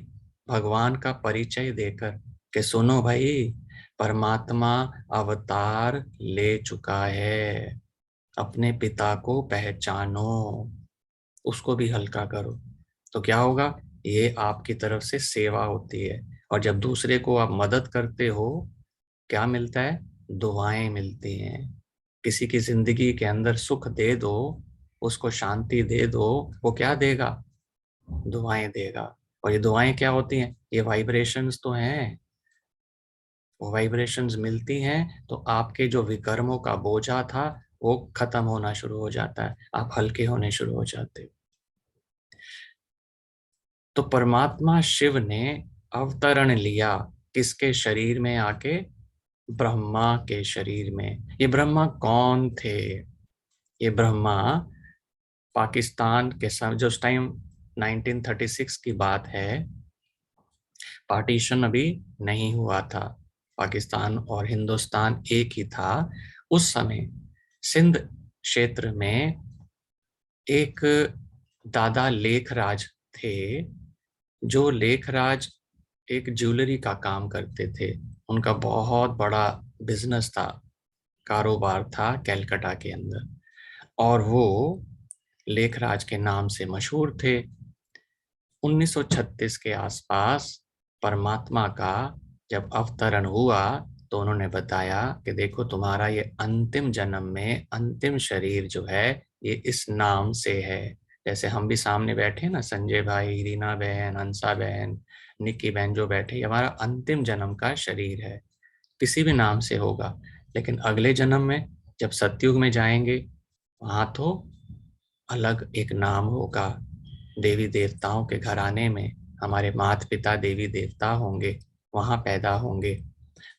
भगवान का परिचय देकर कि सुनो भाई, परमात्मा अवतार ले चुका है, अपने पिता को पहचानो, उसको भी हल्का करो। तो क्या होगा? ये आपकी तरफ से सेवा होती है। और जब दूसरे को आप मदद करते हो, क्या मिलता है? दुआएं मिलती हैं। किसी की जिंदगी के अंदर सुख दे दो, उसको शांति दे दो, वो क्या देगा? दुआएं देगा। और ये दुआएं क्या होती हैं? ये वाइब्रेशंस तो हैं। वो वाइब्रेशंस मिलती हैं तो आपके जो विकर्मों का बोझा था वो खत्म होना शुरू हो जाता है, आप हल्के होने शुरू हो जाते हो। तो परमात्मा शिव ने अवतरण लिया किसके शरीर में आके? ब्रह्मा के शरीर में। ये ब्रह्मा कौन थे? ये ब्रह्मा पाकिस्तान के समय, जो उस टाइम 1936 की बात है, पार्टीशन अभी नहीं हुआ था, पाकिस्तान और हिंदुस्तान एक ही था उस समय। सिंध क्षेत्र में एक दादा लेखराज थे, जो लेखराज एक ज्वेलरी का काम करते थे। उनका बहुत बड़ा बिजनेस था, कारोबार था कलकत्ता के अंदर, और वो लेखराज के नाम से मशहूर थे। 1936 के आसपास परमात्मा का जब अवतरण हुआ तो उन्होंने बताया कि देखो, तुम्हारा ये अंतिम जन्म में अंतिम शरीर जो है ये इस नाम से है। जैसे हम भी सामने बैठे ना, संजय भाई, रीना बहन, हंसा बहन, निक्की बहन जो बैठे, ये हमारा अंतिम जन्म का शरीर है। किसी भी नाम से होगा, लेकिन अगले जन्म में जब सतयुग में जाएंगे, वहां तो अलग एक नाम होगा। देवी देवताओं के घराने में हमारे माता पिता देवी देवता होंगे, वहां पैदा होंगे,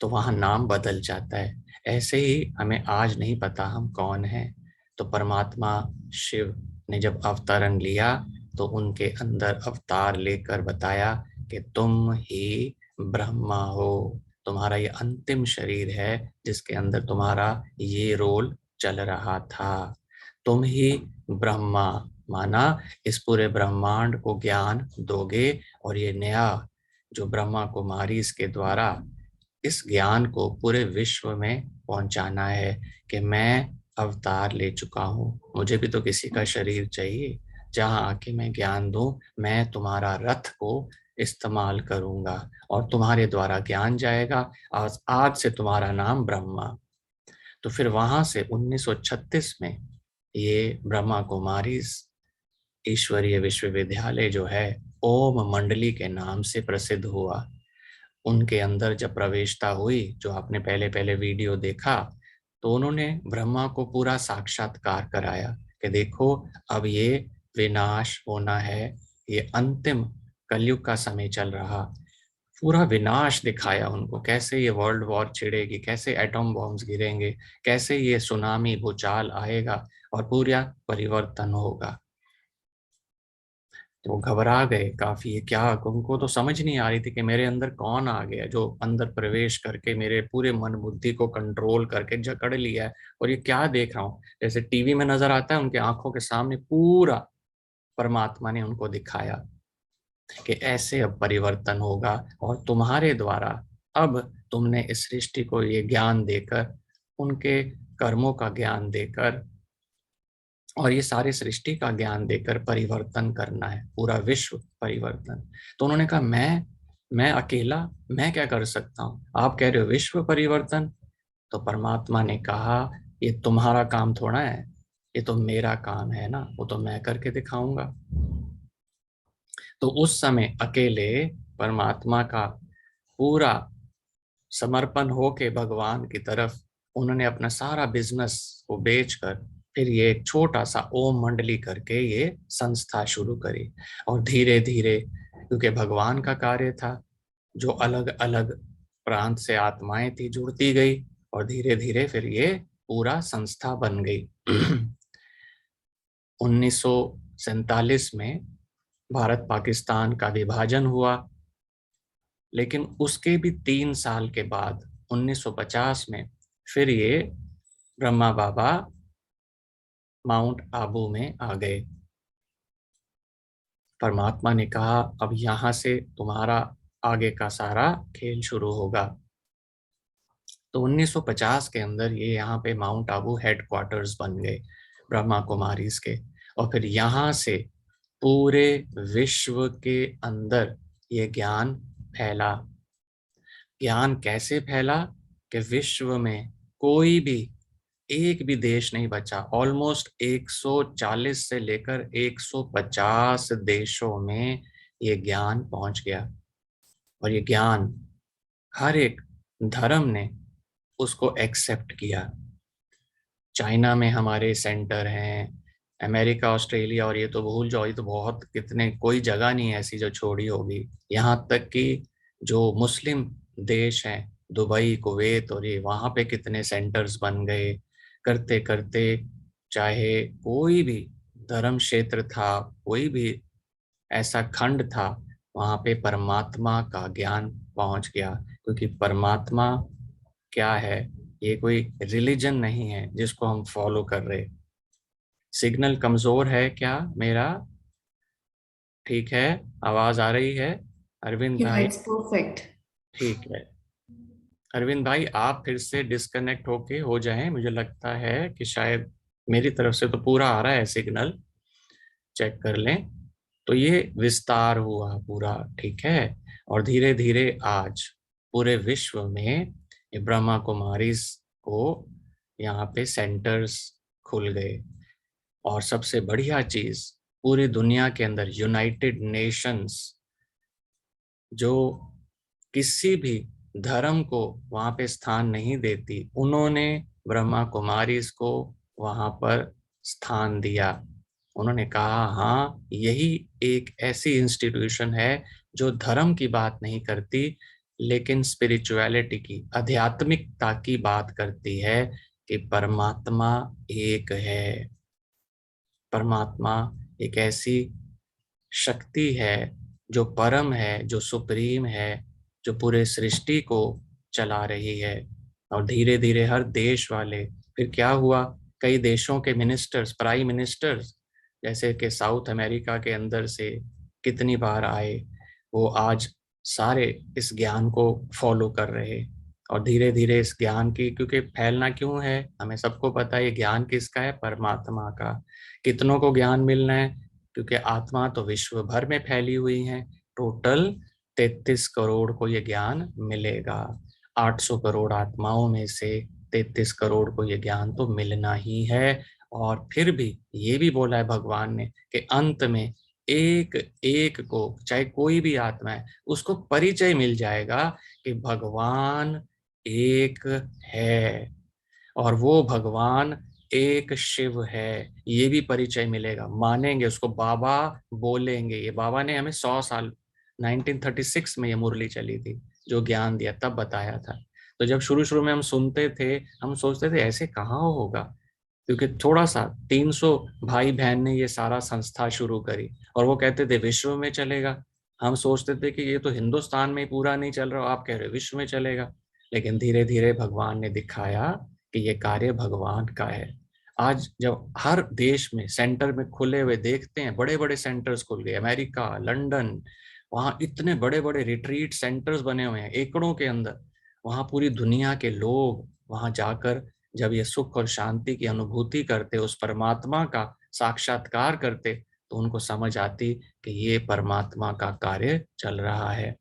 तो वहां नाम बदल जाता है। ऐसे ही हमें आज नहीं पता हम कौन हैं। तो परमात्मा शिव ने जब अवतरण लिया तो उनके अंदर अवतार लेकर बताया कि तुम ही ब्रह्मा हो, तुम्हारा ये अंतिम शरीर है जिसके अंदर तुम्हारा ये रोल चल रहा था। तुम ही ब्रह्मा, माना इस पूरे ब्रह्मांड को ज्ञान दोगे, और ये नया जो ब्रह्मा कुमारी इसके द्वारा इस ज्ञान को पूरे विश्व में पहुंचाना है कि मैं अवतार ले चुका हूँ, मुझे भी तो किसी का शरीर चाहिए जहां आके मैं ज्ञान दूं। मैं तुम्हारा रथ को इस्तेमाल करूंगा और तुम्हारे द्वारा ज्ञान जाएगा। आज से तुम्हारा नाम ब्रह्मा। तो फिर वहां से 1936 में ये ब्रह्मा कुमारी ईश्वरीय विश्वविद्यालय जो है ओम मंडली के नाम से प्रसिद्ध हुआ। उनके अंदर जब प्रवेशता हुई, जो आपने पहले पहले वीडियो देखा, तो उन्होंने ब्रह्मा को पूरा साक्षात्कार कराया कि देखो अब ये विनाश होना है, ये अंतिम कलयुग का समय चल रहा। पूरा विनाश दिखाया उनको, कैसे ये वर्ल्ड वॉर छिड़ेगी, कैसे एटॉम बॉम्ब्स गिरेंगे, कैसे ये सुनामी भूचाल आएगा और पूरा परिवर्तन होगा। तो वो घबरा गए काफी, ये क्या, उनको तो समझ नहीं आ रही थी कि मेरे अंदर कौन आ गया जो अंदर प्रवेश करके मेरे पूरे मन बुद्धि को कंट्रोल करके जकड़ लिया है। और ये क्या देख रहा हूँ, जैसे टीवी में नजर आता है, उनके आंखों के सामने पूरा परमात्मा ने उनको दिखाया कि ऐसे अब परिवर्तन होगा और तुम्हारे द्वारा अब तुमने इस सृष्टि को ये ज्ञान देकर, उनके कर्मों का ज्ञान देकर और ये सारे सृष्टि का ज्ञान देकर परिवर्तन करना है, पूरा विश्व परिवर्तन। तो उन्होंने कहा मैं अकेला, मैं क्या कर सकता हूँ, आप कह रहे हो विश्व परिवर्तन। तो परमात्मा ने कहा ये तुम्हारा काम थोड़ा है, ये तो मेरा काम है ना, वो तो मैं करके दिखाऊंगा। तो उस समय अकेले परमात्मा का पूरा समर्पण होके भगवान की तरफ उन्होंने अपना सारा बिजनेस को बेचकर फिर ये एक छोटा सा ओम मंडली करके ये संस्था शुरू करी। और धीरे धीरे, क्योंकि भगवान का कार्य था, जो अलग अलग प्रांत से आत्माएं थी जुड़ती गई और धीरे धीरे फिर ये पूरा संस्था बन गई। 1947 में भारत पाकिस्तान का विभाजन हुआ, लेकिन उसके भी 3 साल के बाद 1950 में फिर ये ब्रह्मा बाबा माउंट आबू में आ गए। परमात्मा ने कहा अब यहां से तुम्हारा आगे का सारा खेल शुरू होगा। तो 1950 के अंदर ये यहाँ पे माउंट आबू हेडक्वार्टर्स बन गए ब्रह्मा कुमारीज के। और फिर यहाँ से पूरे विश्व के अंदर ये ज्ञान फैला। ज्ञान कैसे फैला कि विश्व में कोई भी एक भी देश नहीं बचा, ऑलमोस्ट 140 से लेकर 150 देशों में ये ज्ञान पहुंच गया। और ये ज्ञान हर एक धर्म ने उसको एक्सेप्ट किया। चाइना में हमारे सेंटर हैं, अमेरिका, ऑस्ट्रेलिया, और ये तो भूल जाओ, ये तो बहुत कितने, कोई जगह नहीं है ऐसी जो छोड़ी होगी। यहाँ तक कि जो मुस्लिम देश हैं, दुबई, कुवैत, और ये वहाँ पे कितने सेंटर्स बन गए। करते करते चाहे कोई भी धर्म क्षेत्र था, कोई भी ऐसा खंड था, वहाँ पे परमात्मा का ज्ञान पहुँच गया। क्योंकि परमात्मा क्या है, ये कोई रिलीजन नहीं है जिसको हम फॉलो कर रहे। सिग्नल कमजोर है क्या मेरा? ठीक है, आवाज आ रही है अरविंद Yeah, भाई? it's perfect. ठीक है अरविंद भाई, आप फिर से डिस्कनेक्ट होके हो जाएं। मुझे लगता है कि शायद मेरी तरफ से तो पूरा आ रहा है सिग्नल, चेक कर लें। तो ये विस्तार हुआ पूरा, ठीक है। और धीरे धीरे आज पूरे विश्व में ये ब्रह्मा कुमारीज को यहाँ पे सेंटर्स खुल गए। और सबसे बढ़िया चीज, पूरी दुनिया के अंदर यूनाइटेड नेशंस, जो किसी भी धर्म को वहाँ पे स्थान नहीं देती, उन्होंने ब्रह्मा कुमारीज को वहाँ पर स्थान दिया। उन्होंने कहा हाँ, यही एक ऐसी इंस्टीट्यूशन है जो धर्म की बात नहीं करती, लेकिन स्पिरिचुअलिटी की, आध्यात्मिकता की बात करती है कि परमात्मा एक है। परमात्मा एक ऐसी शक्ति है जो परम है, जो सुप्रीम है, जो पूरे सृष्टि को चला रही है। और धीरे धीरे हर देश वाले, फिर क्या हुआ, कई देशों के मिनिस्टर्स, प्राइम मिनिस्टर्स, जैसे कि साउथ अमेरिका के अंदर से कितनी बार आए, वो आज सारे इस ज्ञान को फॉलो कर रहे। और धीरे धीरे इस ज्ञान की, क्योंकि फैलना क्यों है, हमें सबको पता है ये ज्ञान किसका है, परमात्मा का। कितनों को ज्ञान मिलना है, क्योंकि आत्मा तो विश्व भर में फैली हुई है। टोटल 33 करोड़ को ये ज्ञान मिलेगा। 800 करोड़ आत्माओं में से 33 करोड़ को ये ज्ञान तो मिलना ही है। और फिर भी ये भी बोला है भगवान ने कि अंत में एक एक को, चाहे कोई भी आत्मा है, उसको परिचय मिल जाएगा कि भगवान एक है और वो भगवान एक शिव है। ये भी परिचय मिलेगा, मानेंगे उसको, बाबा बोलेंगे। ये बाबा ने हमें 100 साल 1936 में ये मुरली चली थी, जो ज्ञान दिया तब बताया था। तो जब शुरू शुरू में हम सुनते थे, हम सोचते थे ऐसे कहाँ होगा, क्योंकि थोड़ा सा 300 भाई बहन ने ये सारा संस्था शुरू करी और वो कहते थे विश्व में चलेगा। हम सोचते थे कि ये तो हिंदुस्तान में पूरा नहीं चल रहा, आप कह रहे हो विश्व में चलेगा। लेकिन धीरे धीरे भगवान ने दिखाया कि ये कार्य भगवान का है। आज जब हर देश में सेंटर में खुले हुए देखते हैं, बड़े बड़े सेंटर्स खुल गए, अमेरिका, लंदन, वहाँ इतने बड़े बड़े रिट्रीट सेंटर्स बने हुए हैं एकड़ों के अंदर। वहाँ पूरी दुनिया के लोग वहाँ जाकर जब ये सुख और शांति की अनुभूति करते, उस परमात्मा का साक्षात्कार करते, तो उनको समझ आती कि ये परमात्मा का कार्य चल रहा है।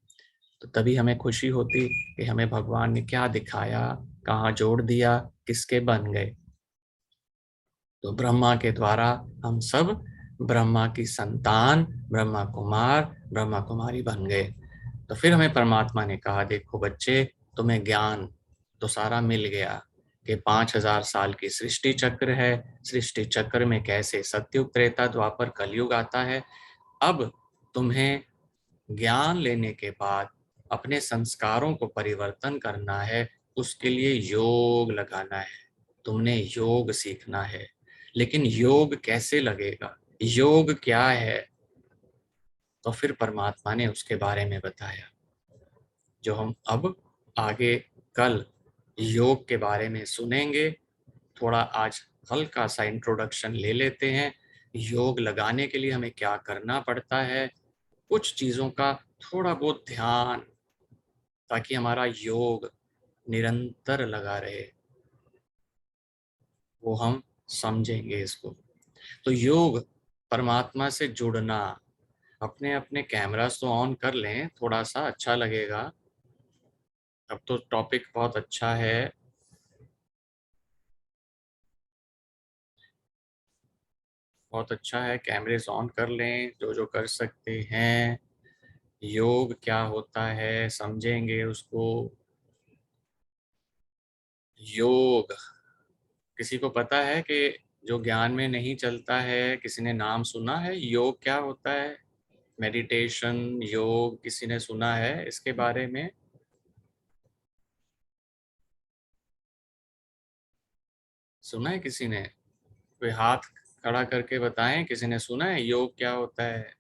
तो तभी हमें खुशी होती कि हमें भगवान ने क्या दिखाया, कहाँ जोड़ दिया, किसके बन गए। तो ब्रह्मा के द्वारा हम सब ब्रह्मा की संतान, ब्रह्मा कुमार, ब्रह्मा कुमारी बन गए। तो फिर हमें परमात्मा ने कहा, देखो बच्चे, तुम्हें ज्ञान तो सारा मिल गया कि 5000 साल की सृष्टि चक्र है, सृष्टि चक्र में कैसे सतयुग, त्रेता, द्वापर, कलयुग आता है। अब तुम्हें ज्ञान लेने के बाद अपने संस्कारों को परिवर्तन करना है, उसके लिए योग लगाना है, तुमने योग सीखना है। लेकिन योग कैसे लगेगा, योग क्या है, तो फिर परमात्मा ने उसके बारे में बताया, जो हम अब आगे कल योग के बारे में सुनेंगे। थोड़ा आज हल्का सा इंट्रोडक्शन ले लेते हैं। योग लगाने के लिए हमें क्या करना पड़ता है, कुछ चीजों का थोड़ा बहुत ध्यान, ताकि हमारा योग निरंतर लगा रहे, वो हम समझेंगे इसको। तो योग, परमात्मा से जुड़ना। अपने अपने कैमरास तो ऑन कर लें, थोड़ा सा अच्छा लगेगा। अब तो टॉपिक बहुत अच्छा है। बहुत अच्छा है, कैमरेस ऑन कर लें जो जो कर सकते हैं। योग क्या होता है समझेंगे उसको। योग किसी को पता है कि जो ज्ञान में नहीं चलता है, किसी ने नाम सुना है योग क्या होता है? मेडिटेशन, योग, किसी ने सुना है इसके बारे में? सुना है किसी ने? कोई हाथ खड़ा करके बताएं, किसी ने सुना है योग क्या होता है,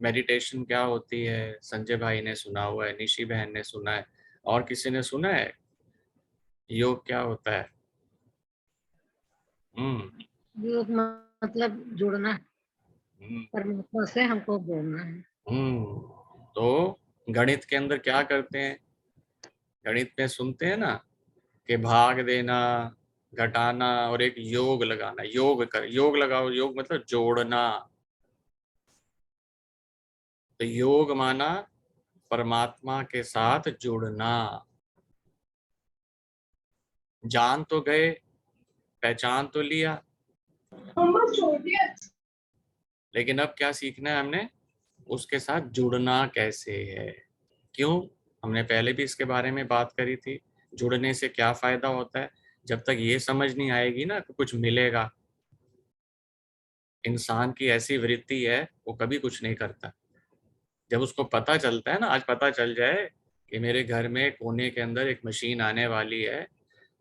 मेडिटेशन क्या होती है? संजय भाई ने सुना हुआ है, निशी बहन ने सुना है, और किसी ने सुना है योग क्या होता है? योग मतलब जुड़ना है, हम्म परमात्मा से हमको जोड़ना है। तो गणित के अंदर क्या करते हैं, गणित में सुनते हैं ना कि भाग देना, घटाना और एक योग लगाना। योग कर, योग लगाओ, योग मतलब जोड़ना। तो योग माना परमात्मा के साथ जुड़ना। जान तो गए, पहचान तो लिया, लेकिन अब क्या सीखना है हमने, उसके साथ जुड़ना कैसे है। क्यों? हमने पहले भी इसके बारे में बात करी थी। जुड़ने से क्या फायदा होता है? जब तक ये समझ नहीं आएगी ना कि कुछ मिलेगा, इंसान की ऐसी वृत्ति है वो कभी कुछ नहीं करता। जब उसको पता चलता है ना, आज पता चल जाए कि मेरे घर में कोने के अंदर एक मशीन आने वाली है,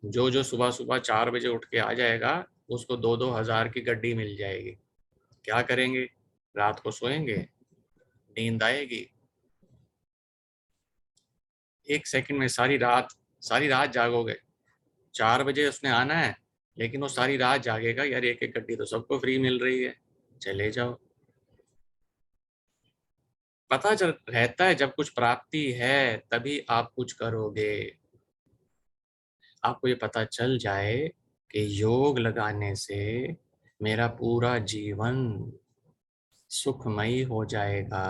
जो जो सुबह सुबह 4 बजे उठ के आ जाएगा उसको 2-2 हजार की गड्डी मिल जाएगी, क्या करेंगे? रात को सोएंगे? नींद आएगी? एक सेकंड में सारी रात जागोगे। 4 बजे उसने आना है, लेकिन वो सारी रात जागेगा, यार एक एक गड्डी तो सबको फ्री मिल रही है, चले जाओ। पता चल रहता है जब कुछ प्राप्ति है तभी आप कुछ करोगे। आपको ये पता चल जाए कि योग लगाने से मेरा पूरा जीवन सुखमयी हो जाएगा,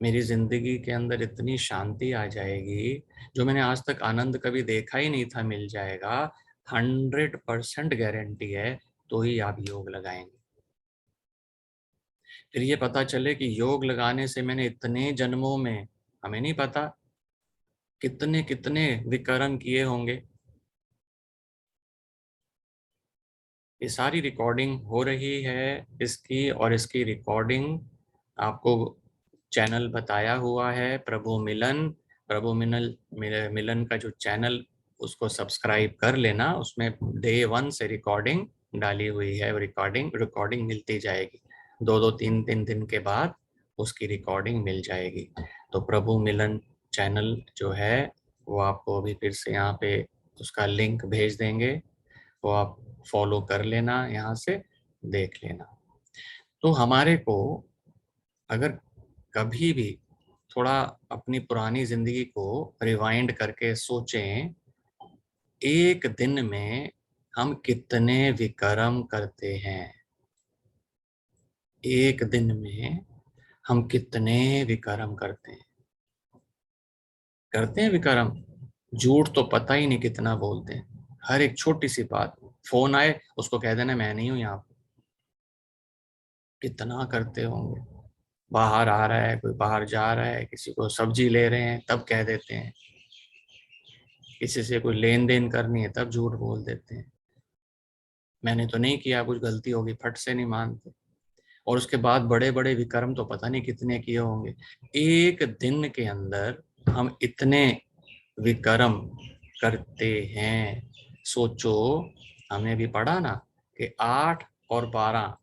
मेरी जिंदगी के अंदर इतनी शांति आ जाएगी, जो मैंने आज तक आनंद कभी देखा ही नहीं था, मिल जाएगा, 100% गारंटी है, तो ही आप योग लगाएंगे। फिर ये पता चले कि योग लगाने से मैंने इतने जन्मों में, हमें नहीं पता कितने कितने विकर्म किए होंगे। ये सारी रिकॉर्डिंग हो रही है इसकी, और इसकी रिकॉर्डिंग आपको चैनल बताया हुआ है प्रभु मिलन का जो चैनल, उसको सब्सक्राइब कर लेना। उसमें डे 1 से रिकॉर्डिंग डाली हुई है। रिकॉर्डिंग मिलती जाएगी, 2 3 दिन के बाद उसकी रिकॉर्डिंग मिल जाएगी। तो प्रभु मिलन चैनल जो है वो आपको अभी फिर से यहाँ पे उसका लिंक भेज देंगे, वो आप फॉलो कर लेना, यहाँ से देख लेना। तो हमारे को अगर कभी भी थोड़ा अपनी पुरानी जिंदगी को रिवाइंड करके सोचें, एक दिन में हम कितने विकर्म करते हैं, एक दिन में हम कितने विकर्म करते हैं विकर्म। झूठ तो पता ही नहीं कितना बोलते हैं, हर एक छोटी सी बात, फोन आए उसको कह देना मैं नहीं हूं यहाँ पे, कितना करते होंगे। बाहर आ रहा है कोई, बाहर जा रहा है, किसी को सब्जी ले रहे हैं तब कह देते हैं, किसी से कोई लेन देन करनी है तब झूठ बोल देते हैं, मैंने तो नहीं किया, कुछ गलती होगी, फट से नहीं मानते। और उसके बाद बड़े बड़े विकर्म तो पता नहीं कितने किए होंगे। एक दिन के अंदर हम इतने विकर्म करते हैं। सोचो, हमने भी पढ़ा ना कि 8 और 12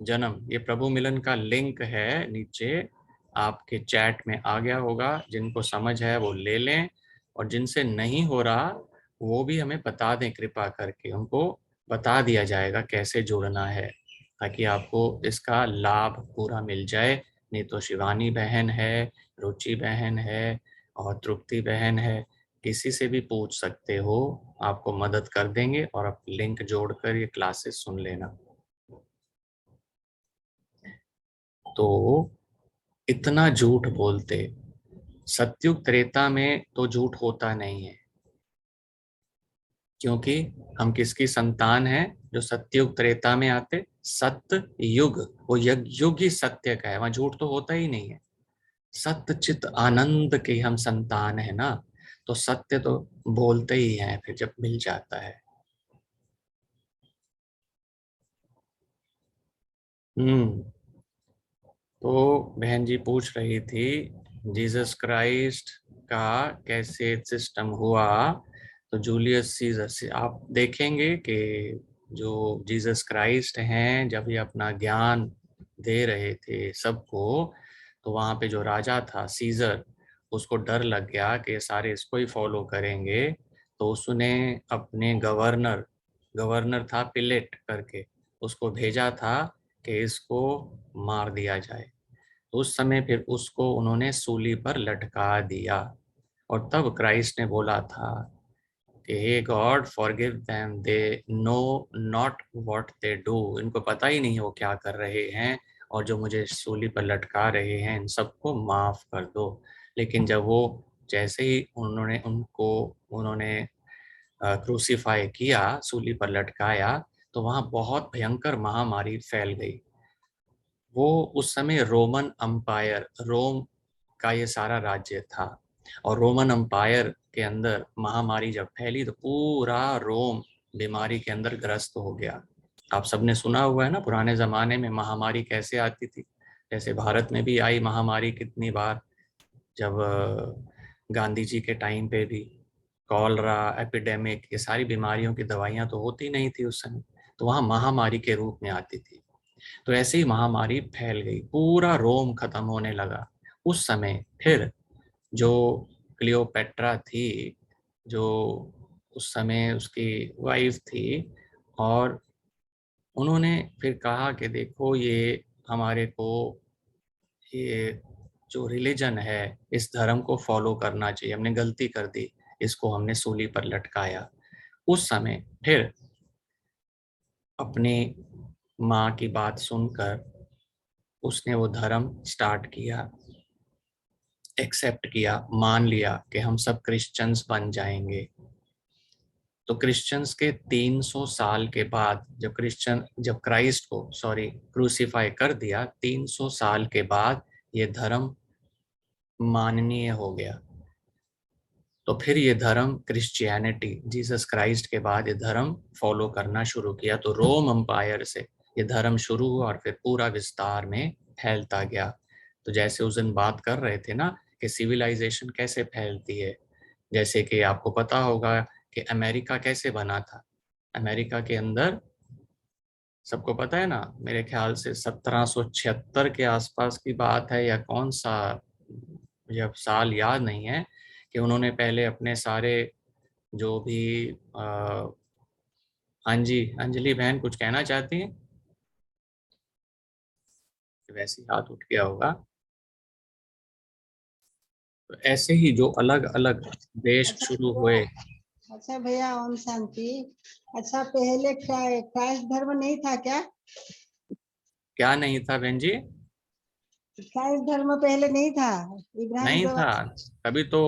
जन्म, ये प्रभु मिलन का लिंक है, नीचे आपके चैट में आ गया होगा, जिनको समझ है वो ले लें, और जिनसे नहीं हो रहा वो भी हमें बता दें, कृपा करके उनको बता दिया जाएगा कैसे जुड़ना है, ताकि आपको इसका लाभ पूरा मिल जाए। नहीं तो शिवानी बहन है, रुचि बहन है और तृप्ति बहन है, किसी से भी पूछ सकते हो, आपको मदद कर देंगे, और आप लिंक जोड़कर ये क्लासेस सुन लेना। तो इतना झूठ बोलते, सतयुग त्रेता में तो झूठ होता नहीं है, क्योंकि हम किसकी संतान हैं जो सतयुग त्रेता में आते? सत्य युग, वो युग ही सत्य का है, वहां झूठ तो होता ही नहीं है। सत्य चित आनंद के हम संतान है ना, तो सत्य तो बोलते ही हैं फिर जब मिल जाता है। तो बहन जी पूछ रही थी जीसस क्राइस्ट का कैसे सिस्टम हुआ। तो जूलियस सीजर से आप देखेंगे कि जो जीसस क्राइस्ट हैं, जब ये अपना ज्ञान दे रहे थे सबको, तो वहाँ पे जो राजा था सीजर, उसको डर लग गया कि सारे इसको ही फॉलो करेंगे, तो उसने अपने गवर्नर था पिलेट करके, उसको भेजा था कि इसको मार दिया जाए। उस समय फिर उसको उन्होंने सूली पर लटका दिया, और तब क्राइस्ट ने बोला था कि हे God forgive them, they know not what they do, इनको पता ही नहीं वो क्या कर रहे हैं, और जो मुझे सूली पर लटका रहे हैं इन सबको माफ कर दो। लेकिन जब वो जैसे ही उन्होंने क्रूसीफाई किया, सूली पर लटकाया, तो वहाँ बहुत भयंकर महामारी फैल गई। वो उस समय रोम का ये सारा राज्य था, और रोमन अंपायर के अंदर महामारी जब फैली तो पूरा रोम बीमारी के अंदर ग्रस्त हो गया। आप सबने सुना हुआ है ना, पुराने जमाने में महामारी कैसे आती थी, जैसे भारत में भी आई महामारी कितनी बार, जब गांधी जी के टाइम पे भी कॉलरा एपिडेमिक, ये सारी बीमारियों की दवाइयां तो होती नहीं थी उस समय, तो वहाँ महामारी के रूप में आती थी। तो ऐसे ही महामारी फैल गई, पूरा रोम खत्म होने लगा। उस समय फिर जो क्लियोपेट्रा थी, जो उस समय उसकी वाइफ थी, और उन्होंने फिर कहा कि देखो ये हमारे को ये जो रिलीजन है, इस धर्म को फॉलो करना चाहिए, हमने गलती कर दी, इसको हमने सूली पर लटकाया। उस समय फिर अपनी माँ की बात सुनकर उसने वो धर्म स्टार्ट किया, एक्सेप्ट किया, मान लिया कि हम सब क्रिश्चियंस बन जाएंगे। तो क्रिश्चियंस के 300 साल के बाद जब क्राइस्ट को क्रूसीफाई कर दिया, 300 साल के बाद ये धर्म माननीय हो गया। तो फिर ये धर्म क्रिश्चियनिटी, जीसस क्राइस्ट के बाद ये धर्म फॉलो करना शुरू किया। तो रोम एम्पायर से ये धर्म शुरू हुआ और फिर पूरा विस्तार में फैलता गया। तो जैसे उस दिन बात कर रहे थे ना कि सिविलाइजेशन कैसे फैलती है, जैसे कि आपको पता होगा कि अमेरिका कैसे बना था। अमेरिका के अंदर सबको पता है ना, मेरे ख्याल से 1776 के आसपास की बात है या कौन सा, मुझे अब साल याद नहीं है, कि उन्होंने पहले अपने सारे जो भी हाँ जी, अंजलि बहन कुछ कहना चाहती हैं? वैसे ही हाथ उठ गया होगा। तो ऐसे ही जो अलग अलग देश शुरू हुए। अच्छा भैया, ओम शांति। अच्छा, पहले क्राइस्ट धर्म नहीं था क्या? क्या नहीं था बहन जी? क्राइस्ट धर्म पहले नहीं था? इब्राहिम नहीं जो था, तभी तो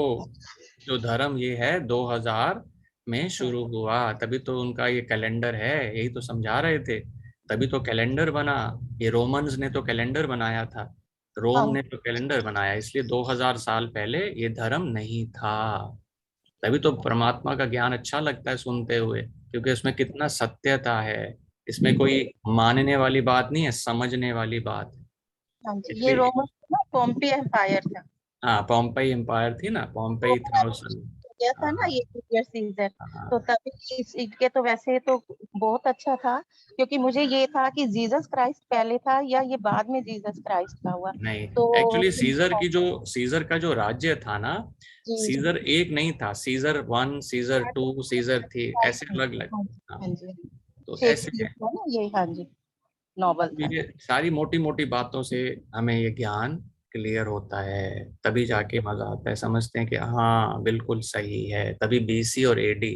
जो धर्म ये है 2000 में शुरू हुआ, तभी तो उनका ये कैलेंडर है, यही तो समझा रहे थे। तभी तो कैलेंडर बना। ये रोमन्स ने तो कैलेंडर बनाया था, रोम ने तो कैलेंडर बनाया, इसलिए 2000 साल पहले ये धर्म नहीं था। तभी तो परमात्मा का ज्ञान अच्छा लगता है सुनते हुए, क्योंकि उसमें कितना सत्यता है। इसमें कोई मानने वाली बात नहीं है, समझने वाली बात है। हाँ जी, ये इसलिए रोमन ना पोम्पी एम्पायर था। हाँ, पोम्पई एम्पायर थी ना, पोम्पई था उस समय। गया था ना हाँ, ये जूलियस सीजर। हाँ, तो तभी इनके तो वैसे तो बहुत अच्छा था, क्योंकि मुझे ये था कि जीसस क्राइस्ट पहले था या ये बाद में जीसस क्राइस्ट का हुआ। नहीं, तो एक्चुअली सीजर का जो राज्य था ना, जी सीजर एक नहीं था, सीजर 1, सीजर 2, सीजर 3, ऐसे अलग अलग। हाँ जी, हाँ, हाँ जी, तो ऐसे शेक्सपियर का ना ये, हाँ जी, नॉवल था। ये सारी मोटी मोटी बातों से हमें ये ज्ञान क्लियर होता है, तभी जाके मजा आता है, समझते हैं कि हाँ बिल्कुल सही है। तभी बीसी और एडी,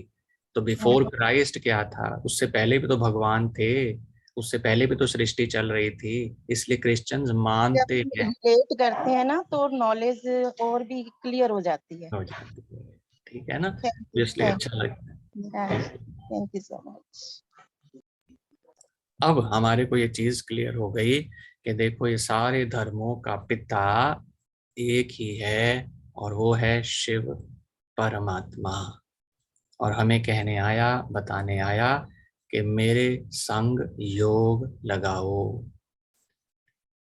तो बिफोर क्राइस्ट क्या था, उससे पहले भी तो भगवान थे, उससे पहले भी तो सृष्टि चल रही थी, इसलिए क्रिश्चियंस जब मानते हम हैं। रिलेट करते हैं ना तो नॉलेज और भी क्लियर हो जाती है। हो जाती है, ठीक है ना, थैंक तो यू, इसलिए अच्छा लगता है। Thank you so much. अब हमारे को ये चीज क्लियर हो गई कि देखो ये सारे धर्मों का पिता एक ही है, और वो है शिव परमात्मा। और हमें कहने आया, बताने आया कि मेरे संग योग लगाओ।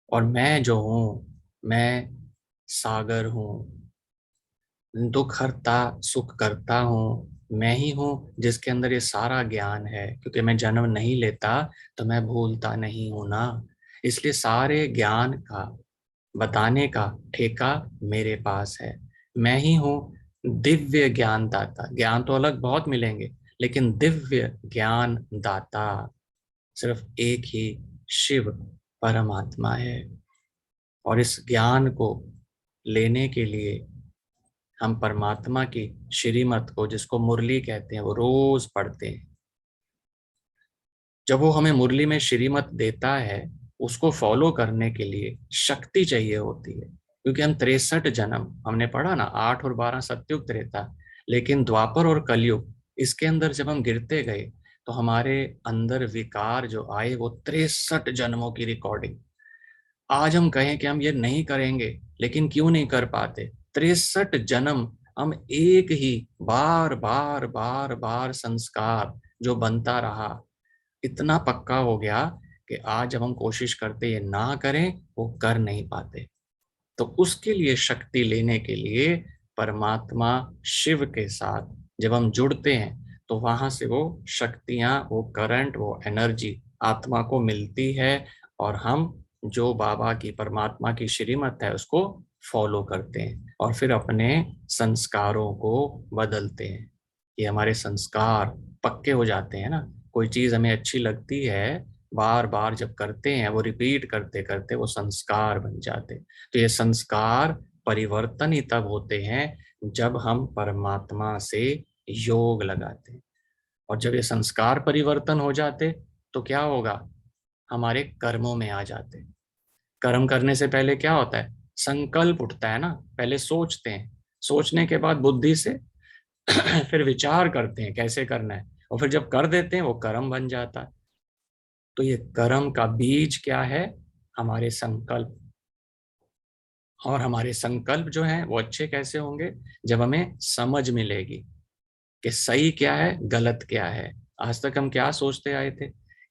और मैं जो हूँ, मैं सागर हूँ, दुख हरता सुख करता हूँ, मैं ही हूँ जिसके अंदर ये सारा ज्ञान है। क्योंकि मैं जन्म नहीं लेता तो मैं भूलता नहीं हूं ना, इसलिए सारे ज्ञान का बताने का ठेका मेरे पास है। मैं ही हूँ दिव्य ज्ञान दाता। ज्ञान तो अलग बहुत मिलेंगे, लेकिन दिव्य ज्ञान दाता सिर्फ एक ही शिव परमात्मा है। और इस ज्ञान को लेने के लिए हम परमात्मा की श्रीमत को, जिसको मुरली कहते हैं, वो रोज पढ़ते हैं। जब वो हमें मुरली में श्रीमत देता है, उसको फॉलो करने के लिए शक्ति चाहिए होती है। क्योंकि हम 63 जन्म, हमने पढ़ा ना, 8 और 12 सतयुग त्रेता, लेकिन द्वापर और कलयुग, इसके अंदर जब हम गिरते गए तो हमारे अंदर विकार जो आए वो 63 जन्मों की रिकॉर्डिंग। आज हम कहें कि हम ये नहीं करेंगे, लेकिन क्यों नहीं कर पाते? 63 जन्म हम एक ही बार बार बार बार संस्कार जो बनता रहा, इतना पक्का हो गया कि आज जब हम कोशिश करते ये ना करें, वो कर नहीं पाते। तो उसके लिए शक्ति लेने के लिए परमात्मा शिव के साथ जब हम जुड़ते हैं, तो वहां से वो शक्तियां, वो करंट, वो एनर्जी आत्मा को मिलती है। और हम जो बाबा की, परमात्मा की श्रीमत है, उसको फॉलो करते हैं और फिर अपने संस्कारों को बदलते हैं। ये हमारे संस्कार पक्के हो जाते हैं ना। कोई चीज हमें अच्छी लगती है, बार बार जब करते हैं, वो रिपीट करते करते वो संस्कार बन जाते हैं। तो ये संस्कार परिवर्तन ही तब होते हैं जब हम परमात्मा से योग लगाते हैं। और जब ये संस्कार परिवर्तन हो जाते तो क्या होगा, हमारे कर्मों में आ जाते। कर्म करने से पहले क्या होता है, संकल्प उठता है ना, पहले सोचते हैं, सोचने के बाद बुद्धि से फिर विचार करते हैं कैसे करना है, और फिर जब कर देते हैं वो कर्म बन जाता है। तो ये कर्म का बीज क्या है, हमारे संकल्प। और हमारे संकल्प जो हैं वो अच्छे कैसे होंगे, जब हमें समझ मिलेगी कि सही क्या है गलत क्या है। आज तक हम क्या सोचते आए थे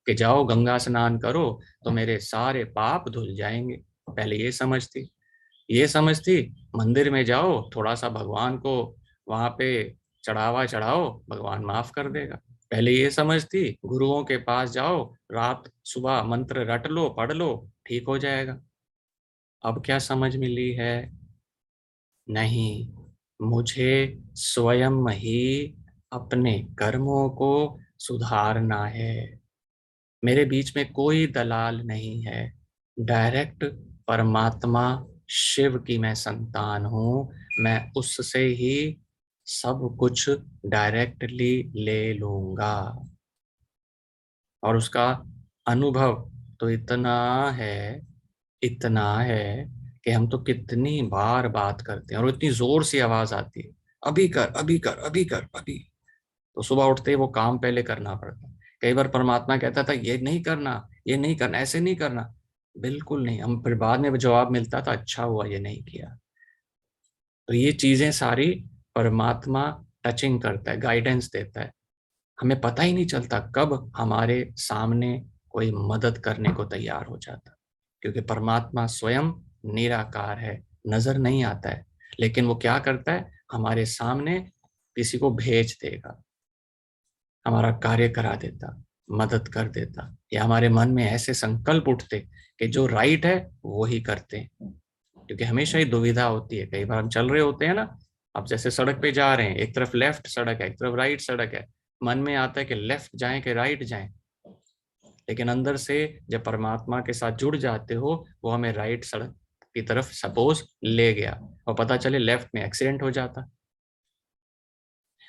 कि जाओ गंगा स्नान करो तो मेरे सारे पाप धुल जाएंगे, पहले ये समझ थी। ये समझ थी मंदिर में जाओ थोड़ा सा भगवान को वहां पे चढ़ावा चढ़ाओ, भगवान माफ कर देगा, पहले ये समझ थी। गुरुओं के पास जाओ, रात सुबह मंत्र रट लो, पढ़ लो, ठीक हो जाएगा। अब क्या समझ मिली है, नहीं, मुझे स्वयं ही अपने कर्मों को सुधारना है। मेरे बीच में कोई दलाल नहीं है, डायरेक्ट परमात्मा शिव की मैं संतान हूं, मैं उससे ही सब कुछ डायरेक्टली ले लूंगा। और उसका अनुभव तो इतना है कि हम तो कितनी बार बात करते हैं और इतनी जोर से आवाज आती है, अभी कर अभी कर अभी कर अभी। तो सुबह उठते ही वो काम पहले करना पड़ता है। कई बार परमात्मा कहता था ये नहीं करना, ये नहीं करना, ऐसे नहीं करना, बिल्कुल नहीं, हम फिर बाद में जवाब मिलता था अच्छा हुआ ये नहीं किया। तो ये चीजें सारी परमात्मा टचिंग करता है, गाइडेंस देता है। हमें पता ही नहीं चलता कब हमारे सामने कोई मदद करने को तैयार हो जाता, क्योंकि परमात्मा स्वयं निराकार है, नजर नहीं आता है, लेकिन वो क्या करता है, हमारे सामने किसी को भेज देगा, हमारा कार्य करा देता, मदद कर देता, या हमारे मन में ऐसे संकल्प उठते कि जो राइट है वो ही करते हैं। क्योंकि हमेशा ही दुविधा होती है, कई बार हम चल रहे होते हैं ना, अब जैसे सड़क पे जा रहे हैं, एक तरफ लेफ्ट सड़क है, एक तरफ राइट सड़क है, मन में आता है कि लेफ्ट जाएं कि राइट जाएं, लेकिन अंदर से जब परमात्मा के साथ जुड़ जाते हो वो हमें राइट सड़क की तरफ सपोज ले गया और पता चले लेफ्ट में एक्सीडेंट हो जाता।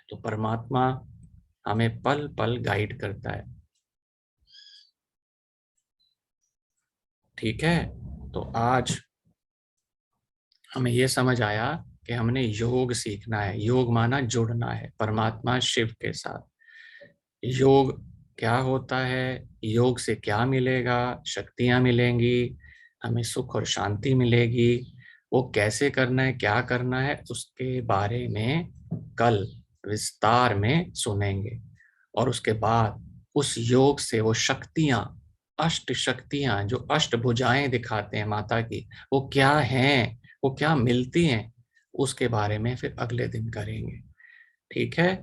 तो परमात्मा हमें पल पल गाइड करता है, ठीक है। तो आज हमें ये समझ आया कि हमने योग सीखना है, योग माना जुड़ना है परमात्मा शिव के साथ। योग क्या होता है, योग से क्या मिलेगा, शक्तियां मिलेंगी, हमें सुख और शांति मिलेगी, वो कैसे करना है, क्या करना है, उसके बारे में कल विस्तार में सुनेंगे। और उसके बाद उस योग से वो शक्तियां, अष्ट शक्तियां जो अष्ट भुजाएं दिखाते हैं माता की, वो क्या हैं, वो क्या मिलती हैं, उसके बारे में फिर अगले दिन करेंगे, ठीक है।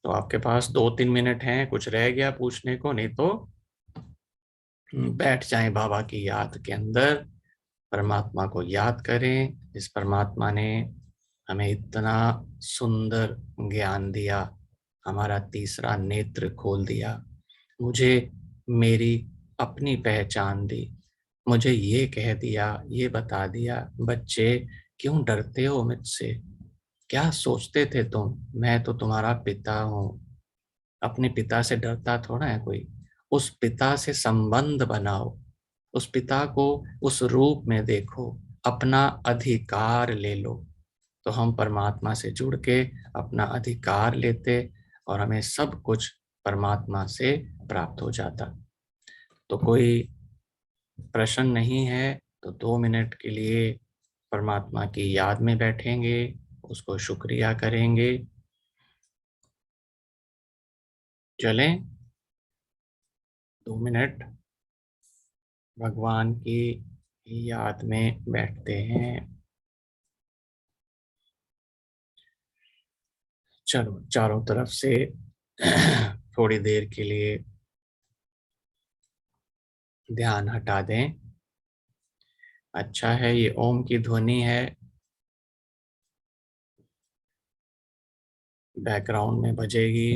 तो आपके पास 2-3 मिनट हैं, कुछ रह गया पूछने को, नहीं तो बैठ जाएं बाबा की याद के अंदर, परमात्मा को याद करें जिस परमात्मा ने हमें इतना सुंदर ज्ञान दिया, हमारा तीसरा नेत्र खोल दिया, मुझे मेरी अपनी पहचान दी, मुझे ये कह दिया, ये बता दिया, बच्चे क्यों डरते हो मुझसे, क्या सोचते थे तुम, मैं तो तुम्हारा पिता हूँ। अपने पिता से डरता थोड़ा है कोई, उस पिता से संबंध बनाओ, उस पिता को उस रूप में देखो, अपना अधिकार ले लो। तो हम परमात्मा से जुड़ के अपना अधिकार लेते और हमें सब कुछ परमात्मा से प्राप्त हो जाता। तो कोई प्रश्न नहीं है तो 2 मिनट के लिए परमात्मा की याद में बैठेंगे, उसको शुक्रिया करेंगे। चलें 2 मिनट भगवान की याद में बैठते हैं। चलो चारों तरफ से थोड़ी देर के लिए ध्यान हटा दें। अच्छा है, ये ओम की ध्वनि है, बैकग्राउंड में बजेगी,